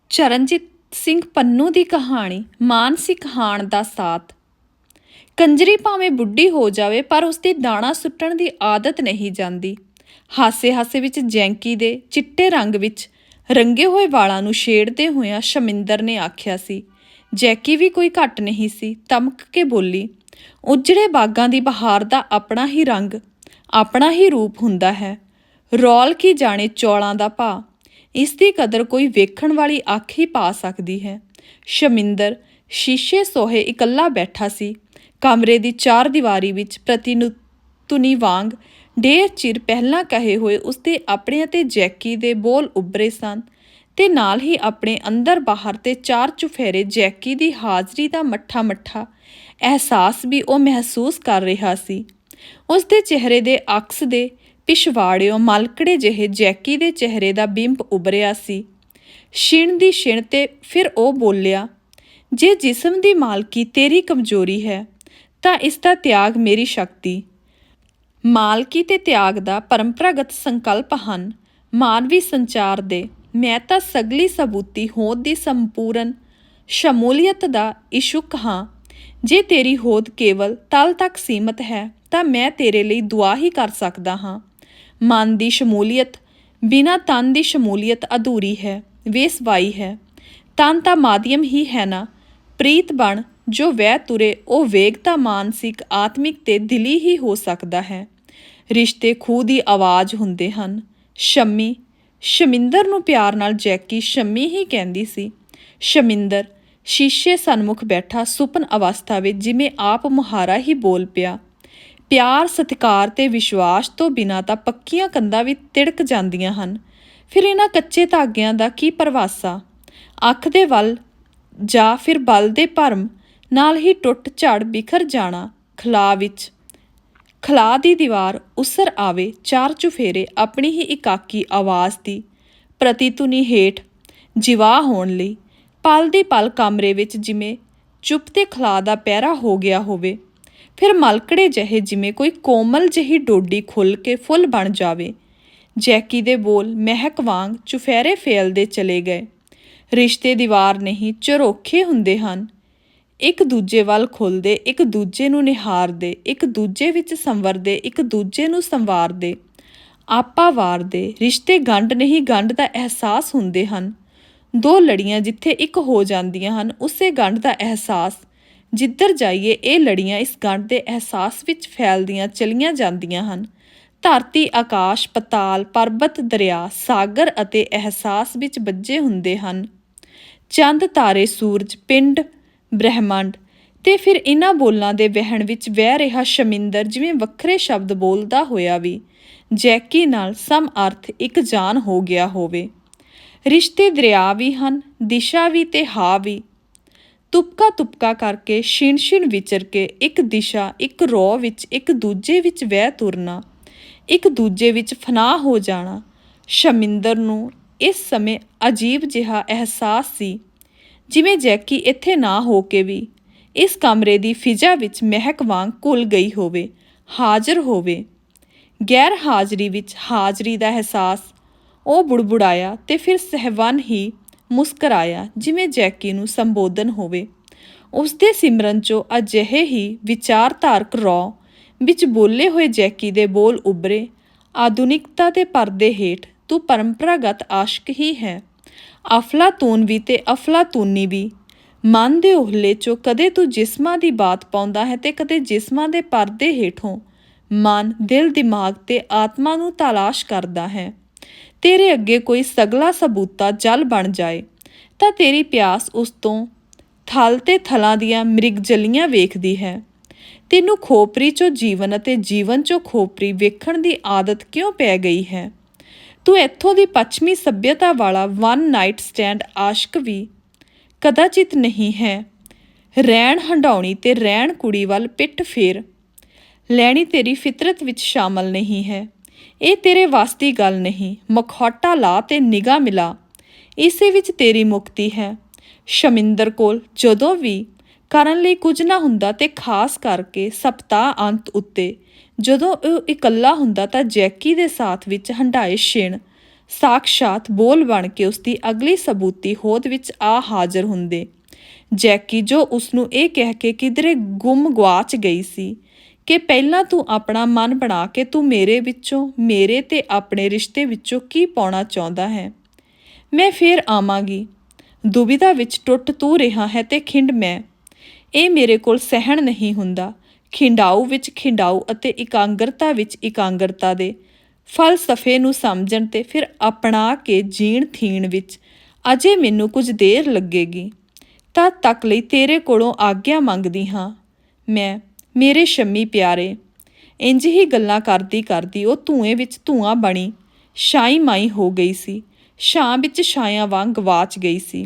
ਚਰਨਜੀਤ ਸਿੰਘ ਪੰਨੂ ਦੀ ਕਹਾਣੀ ਮਾਨਸਿਕ ਹਾਣ ਦਾ ਸਾਥ। ਕੰਜਰੀ ਭਾਵੇਂ ਬੁੱਢੀ ਹੋ ਜਾਵੇ ਪਰ ਉਸਦੀ ਦਾਣਾ ਸੁੱਟਣ ਦੀ ਆਦਤ ਨਹੀਂ ਜਾਂਦੀ। ਹਾਸੇ ਹਾਸੇ ਵਿੱਚ ਜੈਂਕੀ ਦੇ ਚਿੱਟੇ ਰੰਗ ਵਿੱਚ ਰੰਗੇ ਹੋਏ ਵਾਲਾਂ ਨੂੰ ਛੇੜਦੇ ਹੋਇਆਂ ਸ਼ਮਿੰਦਰ ਨੇ ਆਖਿਆ ਸੀ। ਜੈਕੀ ਵੀ ਕੋਈ ਘੱਟ ਨਹੀਂ ਸੀ, ਤਮਕ ਕੇ ਬੋਲੀ, ਉਜੜੇ ਬਾਗਾਂ ਦੀ ਬਹਾਰ ਦਾ ਆਪਣਾ ਹੀ ਰੰਗ, ਆਪਣਾ ਹੀ ਰੂਪ ਹੁੰਦਾ ਹੈ। ਰੌਲ ਕੀ ਜਾਣੇ ਚੌਲਾਂ ਦਾ ਭਾਅ, ਇਸ ਦੀ ਕਦਰ ਕੋਈ ਵੇਖਣ ਵਾਲੀ ਅੱਖ ਹੀ ਪਾ ਸਕਦੀ ਹੈ। ਸ਼ਮਿੰਦਰ ਸ਼ੀਸ਼ੇ ਸੋਹੇ ਇਕੱਲਾ ਬੈਠਾ ਸੀ। ਕਮਰੇ ਦੀ ਚਾਰ ਦੀਵਾਰੀ ਵਿੱਚ ਪ੍ਰਤੀਨੁਤੁਨੀ ਵਾਂਗ ਢੇਰ ਚਿਰ ਪਹਿਲਾਂ ਕਹੇ ਹੋਏ ਉਸਦੇ ਆਪਣੇ ਅਤੇ ਜੈਕੀ ਦੇ ਬੋਲ ਉੱਭਰੇ ਸਨ ਤੇ ਨਾਲ ਹੀ ਆਪਣੇ ਅੰਦਰ ਬਾਹਰ ਤੇ ਚਾਰ ਚੁਫੇਰੇ ਜੈਕੀ ਦੀ ਹਾਜ਼ਰੀ ਦਾ ਮੱਠਾ ਮੱਠਾ ਅਹਿਸਾਸ ਵੀ ਉਹ ਮਹਿਸੂਸ ਕਰ ਰਿਹਾ ਸੀ। ਉਸਦੇ ਚਿਹਰੇ ਦੇ ਅਕਸ ਦੇ ਪਿਛਵਾੜਿਓਂ ਮਲਕੜੇ ਜਿਹੇ ਜੈਕੀ ਦੇ ਚਿਹਰੇ ਦਾ ਬਿੰਬ ਉਭਰਿਆ ਸੀ। ਛਿਣ ਦੀ ਛਿਣ ਤੇ ਫਿਰ ਉਹ ਬੋਲਿਆ, ਜੇ ਜਿਸਮ ਦੀ ਮਾਲਕੀ ਤੇਰੀ ਕਮਜ਼ੋਰੀ ਹੈ ਤਾਂ ਇਸ ਦਾ ਤਿਆਗ ਮੇਰੀ ਸ਼ਕਤੀ। ਮਾਲਕੀ ਤੇ ਤਿਆਗ ਦਾ ਪਰੰਪਰਾਗਤ ਸੰਕਲਪ ਹਨ ਮਾਨਵੀ ਸੰਚਾਰ ਦੇ। ਮੈਂ ਤਾਂ ਸਗਲੀ ਸਬੂਤੀ ਹੋਂਦ ਦੀ ਸੰਪੂਰਨ ਸ਼ਮੂਲੀਅਤ ਦਾ ਇਸ਼ੁਕ ਹਾਂ। ਜੇ ਤੇਰੀ ਹੋਂਦ ਕੇਵਲ ਤਲ ਤੱਕ ਸੀਮਤ ਹੈ ਤਾਂ ਮੈਂ ਤੇਰੇ ਲਈ ਦੁਆ ਹੀ ਕਰ ਸਕਦਾ ਹਾਂ। ਮਨ ਦੀ ਸ਼ਮੂਲੀਅਤ ਬਿਨਾਂ ਤਨ ਦੀ ਸ਼ਮੂਲੀਅਤ ਅਧੂਰੀ ਹੈ, ਵੇਸਵਾਈ ਹੈ। ਤਨ ਤਾਂ ਮਾਧਿਅਮ ਹੀ ਹੈ ਨਾ। ਪ੍ਰੀਤ ਬਣ ਜੋ ਵਹਿ ਤੁਰੇ ਉਹ ਵੇਗ ਤਾਂ ਮਾਨਸਿਕ, ਆਤਮਿਕ ਤੇ ਦਿਲੀ ਹੀ ਹੋ ਸਕਦਾ ਹੈ। ਰਿਸ਼ਤੇ ਖੂਹ ਦੀ ਆਵਾਜ਼ ਹੁੰਦੇ ਹਨ। ਸ਼ੰਮੀ, ਸ਼ਮਿੰਦਰ ਨੂੰ ਪਿਆਰ ਨਾਲ ਜੈਕੀ ਸ਼ੰਮੀ ਹੀ ਕਹਿੰਦੀ ਸੀ। ਸ਼ਮਿੰਦਰ ਸ਼ੀਸ਼ੇ ਸਨਮੁਖ ਬੈਠਾ ਸੁਪਨ ਅਵਸਥਾ ਵਿੱਚ ਜਿਵੇਂ ਆਪ ਮੁਹਾਰਾ ਹੀ ਬੋਲ ਪਿਆ। ਪਿਆਰ, ਸਤਿਕਾਰ ਤੇ ਵਿਸ਼ਵਾਸ ਤੋਂ ਬਿਨਾਂ ਤਾਂ ਪੱਕੀਆਂ ਕੰਧਾਂ ਵੀ ਤਿੜਕ ਜਾਂਦੀਆਂ ਹਨ। ਫਿਰ ਇਹਨਾਂ ਕੱਚੇ ਧਾਗਿਆਂ ਦਾ ਕੀ ਪ੍ਰਵਾਸਾ। ਅੱਖ ਦੇ ਵੱਲ ਜਾਂ ਫਿਰ ਬਲ ਦੇ ਭਰਮ ਨਾਲ ਹੀ ਟੁੱਟ ਝੜ ਬਿਖਰ ਜਾਣਾ। ਖਲਾਅ ਦੀ ਦੀਵਾਰ ਉਸਰ ਆਵੇ, ਚਾਰ ਚੁਫੇਰੇ ਆਪਣੀ ਹੀ ਇਕਾਕੀ ਆਵਾਜ਼ ਦੀ ਪ੍ਰਤੀਧੁਨੀ ਹੇਠ ਜਿਵਾ ਹੋਣ ਲਈ। ਪਲ ਦੀ ਪਲ ਕਮਰੇ ਵਿੱਚ ਜਿਵੇਂ ਚੁੱਪ ਤੇ ਖਲਾਅ ਦਾ ਪਹਿਰਾ ਹੋ ਗਿਆ ਹੋਵੇ। ਫਿਰ ਮਲਕੜੇ ਜਿਹੇ ਜਿਵੇਂ ਕੋਈ ਕੋਮਲ ਜਿਹੀ ਡੋਡੀ ਖੁੱਲ੍ਹ ਕੇ ਫੁੱਲ ਬਣ ਜਾਵੇ। ਜੈਕੀ ਦੇ ਬੋਲ ਮਹਿਕ ਵਾਂਗ ਚੁਫੇਰੇ ਫੈਲਦੇ ਚਲੇ ਗਏ। ਰਿਸ਼ਤੇ ਦੀਵਾਰ ਨਹੀਂ, ਝਰੋਖੇ ਹੁੰਦੇ ਹਨ। ਇੱਕ ਦੂਜੇ ਵੱਲ ਖੁੱਲ੍ਹਦੇ, ਇੱਕ ਦੂਜੇ ਨੂੰ ਨਿਹਾਰਦੇ, ਇੱਕ ਦੂਜੇ ਵਿੱਚ ਸੰਵਰਦੇ, ਇੱਕ ਦੂਜੇ ਨੂੰ ਸੰਵਾਰਦੇ, ਆਪਾ ਵਾਰਦੇ। ਰਿਸ਼ਤੇ ਗੰਢ ਨਹੀਂ, ਗੰਢ ਦਾ ਅਹਿਸਾਸ ਹੁੰਦੇ ਹਨ। ਦੋ ਲੜੀਆਂ ਜਿੱਥੇ ਇੱਕ ਹੋ ਜਾਂਦੀਆਂ ਹਨ, ਉਸੇ ਗੰਢ ਦਾ ਅਹਿਸਾਸ। ਜਿੱਧਰ ਜਾਈਏ ਇਹ ਲੜੀਆਂ ਇਸ ਗੰਢ ਦੇ ਅਹਿਸਾਸ ਵਿੱਚ ਫੈਲਦੀਆਂ ਚਲੀਆਂ ਜਾਂਦੀਆਂ ਹਨ। ਧਰਤੀ, ਆਕਾਸ਼, ਪਤਾਲ, ਪਰਬਤ, ਦਰਿਆ, ਸਾਗਰ ਅਤੇ ਅਹਿਸਾਸ ਵਿੱਚ ਬੱਝੇ ਹੁੰਦੇ ਹਨ। ਚੰਦ, ਤਾਰੇ, ਸੂਰਜ, ਪਿੰਡ, ਬ੍ਰਹਿਮੰਡ। ਤੇ ਫਿਰ ਇਹਨਾਂ ਬੋਲਾਂ ਦੇ ਵਹਿਣ ਵਿੱਚ ਵਹਿ ਰਿਹਾ ਸ਼ਮਿੰਦਰ ਜਿਵੇਂ ਵੱਖਰੇ ਸ਼ਬਦ ਬੋਲਦਾ ਹੋਇਆ ਵੀ ਜੈਕੀ ਨਾਲ ਸਮ ਅਰਥ ਇੱਕ ਜਾਨ ਹੋ ਗਿਆ ਹੋਵੇ। ਰਿਸ਼ਤੇ ਦਰਿਆ ਵੀ ਹਨ, ਦਿਸ਼ਾ ਵੀ ਤੇ ਹਾ ਵੀ। ਤੁਪਕਾ ਤੁਪਕਾ ਕਰਕੇ ਛਿਣ ਛਿਣ ਵਿਚਰ ਕੇ ਇੱਕ ਦਿਸ਼ਾ, ਇੱਕ ਰੋਹ ਵਿੱਚ ਇੱਕ ਦੂਜੇ ਵਿੱਚ ਵਹਿ ਤੁਰਨਾ, ਇੱਕ ਦੂਜੇ ਵਿੱਚ ਫਨਾਹ ਹੋ ਜਾਣਾ। ਸ਼ਮਿੰਦਰ ਨੂੰ ਇਸ ਸਮੇਂ ਅਜੀਬ ਜਿਹਾ ਅਹਿਸਾਸ ਸੀ ਜਿਵੇਂ ਜੈਕੀ ਇੱਥੇ ਨਾ ਹੋ ਕੇ ਵੀ ਇਸ ਕਮਰੇ ਦੀ ਫਿਜ਼ਾ ਵਿੱਚ ਮਹਿਕ ਵਾਂਗ ਘੁਲ ਗਈ ਹੋਵੇ, ਹਾਜ਼ਰ ਹੋਵੇ। ਗੈਰ ਹਾਜ਼ਰੀ ਵਿੱਚ ਹਾਜ਼ਰੀ ਦਾ ਅਹਿਸਾਸ। ਉਹ ਬੁੜਬੁੜਾਇਆ ਤੇ ਫਿਰ ਸਹਿਵਨ ਹੀ ਮੁਸਕਰਾਇਆ ਜਿਵੇਂ ਜੈਕੀ ਨੂੰ ਸੰਬੋਧਨ ਹੋਵੇ। ਉਸਦੇ ਸਿਮਰਨ 'ਚੋਂ ਅਜਿਹੇ ਹੀ ਵਿਚਾਰਧਾਰਕ ਰੌ ਵਿੱਚ ਬੋਲੇ ਹੋਏ ਜੈਕੀ ਦੇ ਬੋਲ ਉੱਭਰੇ। ਆਧੁਨਿਕਤਾ ਦੇ ਪਰਦੇ ਹੇਠ ਤੂੰ ਪਰੰਪਰਾਗਤ ਆਸ਼ਕ ਹੀ ਹੈ। ਅਫਲਾਤੂਨ ਵੀ ਤੇ ਅਫਲਾਤੂਨੀ ਵੀ। ਮਨ ਦੇ ਓਹਲੇ 'ਚੋਂ ਕਦੇ ਤੂੰ ਜਿਸਮਾਂ ਦੀ ਬਾਤ ਪਾਉਂਦਾ ਹੈ ਤੇ ਕਦੇ ਜਿਸਮਾਂ ਦੇ ਪਰਦੇ ਹੇਠੋਂ ਮਨ, ਦਿਲ, ਦਿਮਾਗ ਤੇ ਆਤਮਾ ਨੂੰ ਤਲਾਸ਼ ਕਰਦਾ ਹੈ। ਤੇਰੇ ਅੱਗੇ ਕੋਈ ਸਗਲਾ ਸਬੂਤਾ ਜਲ ਬਣ ਜਾਏ ਤਾਂ ਤੇਰੀ ਪਿਆਸ ਉਸ ਤੋਂ ਥਲ ਤੇ ਥਲਾਂ ਦੀਆਂ ਮ੍ਰਿਗਜਲੀਆਂ ਵੇਖਦੀ ਹੈ। ਤੈਨੂੰ ਖੋਪਰੀ 'ਚੋਂ ਜੀਵਨ ਅਤੇ ਜੀਵਨ 'ਚੋਂ ਖੋਪਰੀ ਵੇਖਣ ਦੀ ਆਦਤ ਕਿਉਂ ਪੈ ਗਈ ਹੈ। ਤੂੰ ਇੱਥੋਂ ਦੀ ਪੱਛਮੀ ਸੱਭਿਅਤਾ ਵਾਲਾ ਵਨ ਨਾਈਟ ਸਟੈਂਡ ਆਸ਼ਕ ਵੀ ਕਦਾਚਿਤ ਨਹੀਂ ਹੈ। ਰਹਿਣ ਹੰਢਾਉਣੀ ਤੇ ਰਹਿਣ ਕੁੜੀ ਵੱਲ ਪਿੱਠ ਫੇਰ ਲੈਣੀ ਤੇਰੀ ਫਿਤਰਤ ਵਿੱਚ ਸ਼ਾਮਲ ਨਹੀਂ ਹੈ। ਇਹ ਤੇਰੇ ਵੱਸ ਦੀ ਗੱਲ ਨਹੀਂ। ਮਖੌਟਾ ਲਾ ਤੇ ਨਿਗਾਹ ਮਿਲਾ, ਇਸੇ ਵਿੱਚ ਤੇਰੀ ਮੁਕਤੀ ਹੈ। ਸ਼ਮਿੰਦਰ ਕੋਲ ਜਦੋਂ ਵੀ ਕਰਨ ਲਈ ਕੁਝ ਨਾ ਹੁੰਦਾ ਤੇ ਖਾਸ ਕਰਕੇ ਸਪਤਾਹ ਅੰਤ ਉੱਤੇ ਜਦੋਂ ਉਹ ਇਕੱਲਾ ਹੁੰਦਾ ਤਾਂ ਜੈਕੀ ਦੇ ਸਾਥ ਵਿੱਚ ਹੰਢਾਏ ਛਿਣ ਸਾਕਸ਼ਾਤ ਬੋਲ ਬਣ ਕੇ ਉਸਦੀ ਅਗਲੀ ਸਬੂਤੀ ਹੋਂਦ ਵਿੱਚ ਆ ਹਾਜ਼ਰ ਹੁੰਦੇ। ਜੈਕੀ ਜੋ ਉਸਨੂੰ ਇਹ ਕਹਿ ਕੇ ਕਿਧਰੇ ਗੁੰਮ ਗੁਆਚ ਗਈ ਸੀ ਕਿ ਪਹਿਲਾਂ ਤੂੰ ਆਪਣਾ ਮਨ ਬਣਾ ਕੇ ਤੂੰ ਮੇਰੇ ਵਿੱਚੋਂ, ਮੇਰੇ ਤੇ ਆਪਣੇ ਰਿਸ਼ਤੇ ਵਿੱਚੋਂ ਕੀ ਪਾਉਣਾ ਚਾਹੁੰਦਾ ਹੈ। ਮੈਂ ਫੇਰ ਆਵਾਂਗੀ। ਦੁਬਿਧਾ ਵਿੱਚ ਟੁੱਟ ਤੂੰ ਰਿਹਾ ਹੈ ਤੇ ਖਿੰਡ ਮੈਂ। ਇਹ ਮੇਰੇ ਕੋਲ ਸਹਿਣ ਨਹੀਂ ਹੁੰਦਾ। ਖਿੰਡਾਊ ਵਿੱਚ ਖਿੰਡਾਊ ਅਤੇ ਇਕਾਂਗਰਤਾ ਵਿੱਚ ਇਕਾਂਗਰਤਾ ਦੇ ਫਲਸਫੇ ਨੂੰ ਸਮਝਣ ਤੇ ਫਿਰ ਅਪਣਾ ਕੇ ਜੀਣ ਥੀਣ ਵਿੱਚ ਅਜੇ ਮੈਨੂੰ ਕੁਝ ਦੇਰ ਲੱਗੇਗੀ। ਤਦ ਤੱਕ ਲਈ ਤੇਰੇ ਕੋਲੋਂ ਆਗਿਆ ਮੰਗਦੀ ਹਾਂ ਮੈਂ, ਮੇਰੇ ਸ਼ੰਮੀ ਪਿਆਰੇ। ਇੰਝ ਹੀ ਗੱਲਾਂ ਕਰਦੀ ਕਰਦੀ ਉਹ ਧੂੰਏਂ ਵਿੱਚ ਧੂੰਆਂ ਬਣੀ ਛਾਈ ਮਾਈ ਹੋ ਗਈ ਸੀ। ਛਾਂ ਵਿੱਚ ਛਾਇਆਂ ਵਾਂਗ ਗਵਾਚ ਗਈ ਸੀ।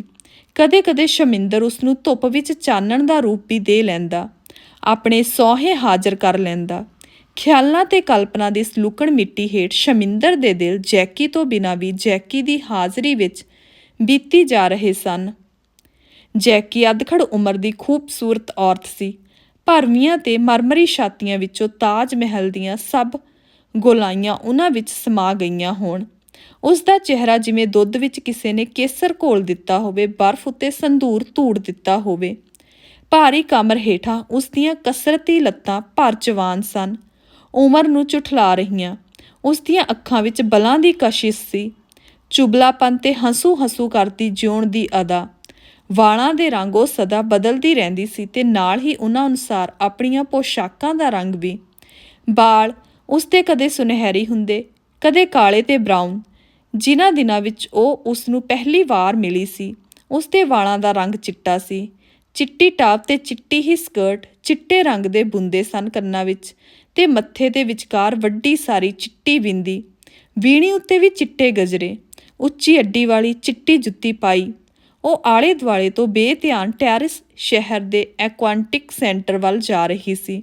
ਕਦੇ ਕਦੇ ਸ਼ਮਿੰਦਰ ਉਸਨੂੰ ਧੁੱਪ ਵਿੱਚ ਚਾਨਣ ਦਾ ਰੂਪ ਵੀ ਦੇ ਲੈਂਦਾ, ਆਪਣੇ ਸੌਹੇ ਹਾਜ਼ਰ ਕਰ ਲੈਂਦਾ। ਖਿਆਲਾਂ ਤੇ ਕਲਪਨਾ ਦੀ ਇਸ ਲੁਕਣ ਮਿੱਟੀ ਹੇਠ ਸ਼ਮਿੰਦਰ ਦੇ ਦਿਲ ਜੈਕੀ ਤੋਂ ਬਿਨਾਂ ਵੀ ਜੈਕੀ ਦੀ ਹਾਜ਼ਰੀ ਵਿੱਚ ਬੀਤੀ ਜਾ ਰਹੇ ਸਨ। ਜੈਕੀ ਅਧਖੜ ਉਮਰ ਦੀ ਖੂਬਸੂਰਤ ਔਰਤ ਸੀ। ਭਰਵੀਆਂ ਤੇ ਮਰਮਰੀ ਛਾਤੀਆਂ ਵਿੱਚੋਂ ਤਾਜ ਮਹਿਲ ਦੀਆਂ ਸਭ ਗੋਲਾਈਆਂ ਉਹਨਾਂ ਵਿੱਚ ਸਮਾ ਗਈਆਂ ਹੋਣ। ਉਸ ਦਾ ਚਿਹਰਾ ਜਿਵੇਂ ਦੁੱਧ ਵਿੱਚ ਕਿਸੇ ਨੇ ਕੇਸਰ ਘੋਲ ਦਿੱਤਾ ਹੋਵੇ, ਬਰਫ਼ ਉੱਤੇ ਸੰਧੂਰ ਧੂੜ ਦਿੱਤਾ ਹੋਵੇ। ਭਾਰੀ ਕਮਰ ਹੇਠਾਂ ਉਸ ਦੀਆਂ ਕਸਰਤੀ ਲੱਤਾਂ ਭਰ ਜਵਾਨ ਸਨ, ਉਮਰ ਨੂੰ ਝੁਠਲਾ ਰਹੀਆਂ। ਉਸ ਦੀਆਂ ਅੱਖਾਂ ਵਿੱਚ ਬਲਾਂ ਦੀ ਕਸ਼ਿਸ਼ ਸੀ, ਚੁਬਲਾਪਨ ਤੇ ਹੰਸੂ ਹੰਸੂ ਕਰਦੀ ਜਿਉਣ ਦੀ ਅਦਾ। ਵਾਲਾਂ ਦੇ ਰੰਗ ਉਹ ਸਦਾ ਬਦਲਦੀ ਰਹਿੰਦੀ ਸੀ ਤੇ ਨਾਲ ਹੀ ਉਹਨਾਂ ਅਨੁਸਾਰ ਆਪਣੀਆਂ ਪੋਸ਼ਾਕਾਂ ਦਾ ਰੰਗ ਵੀ। ਬਾਲ ਉਸ ਦੇ ਕਦੇ ਸੁਨਹਿਰੀ ਹੁੰਦੇ, ਕਦੇ ਕਾਲੇ ਤੇ ਬਰਾਊਨ। ਜਿਨ੍ਹਾਂ ਦਿਨਾਂ ਵਿੱਚ ਉਹ ਉਸ ਨੂੰ ਪਹਿਲੀ ਵਾਰ ਮਿਲੀ ਸੀ ਉਸ ਦੇ ਵਾਲਾਂ ਦਾ ਰੰਗ ਚਿੱਟਾ ਸੀ। ਚਿੱਟੀ ਟਾਪ ਤੇ ਚਿੱਟੀ ਹੀ ਸਕਰਟ, ਚਿੱਟੇ ਰੰਗ ਦੇ ਬੁੰਦੇ ਸਨ ਕੰਨਾਂ ਵਿੱਚ ਤੇ ਮੱਥੇ ਦੇ ਵਿਚਕਾਰ ਵੱਡੀ ਸਾਰੀ ਚਿੱਟੀ ਬਿੰਦੀ, ਵੀਣੀ ਉੱਤੇ ਵੀ ਚਿੱਟੇ ਗਜਰੇ, ਉੱਚੀ ਅੱਡੀ ਵਾਲੀ ਚਿੱਟੀ ਜੁੱਤੀ ਪਾਈ। ਉਹ ਆਲੇ ਦੁਆਲੇ ਤੋਂ ਬੇਧਿਆਨ ਟੈਰਿਸ ਸ਼ਹਿਰ ਦੇ ਐਕੁਆਟਿਕ ਸੈਂਟਰ ਵੱਲ ਜਾ ਰਹੀ ਸੀ।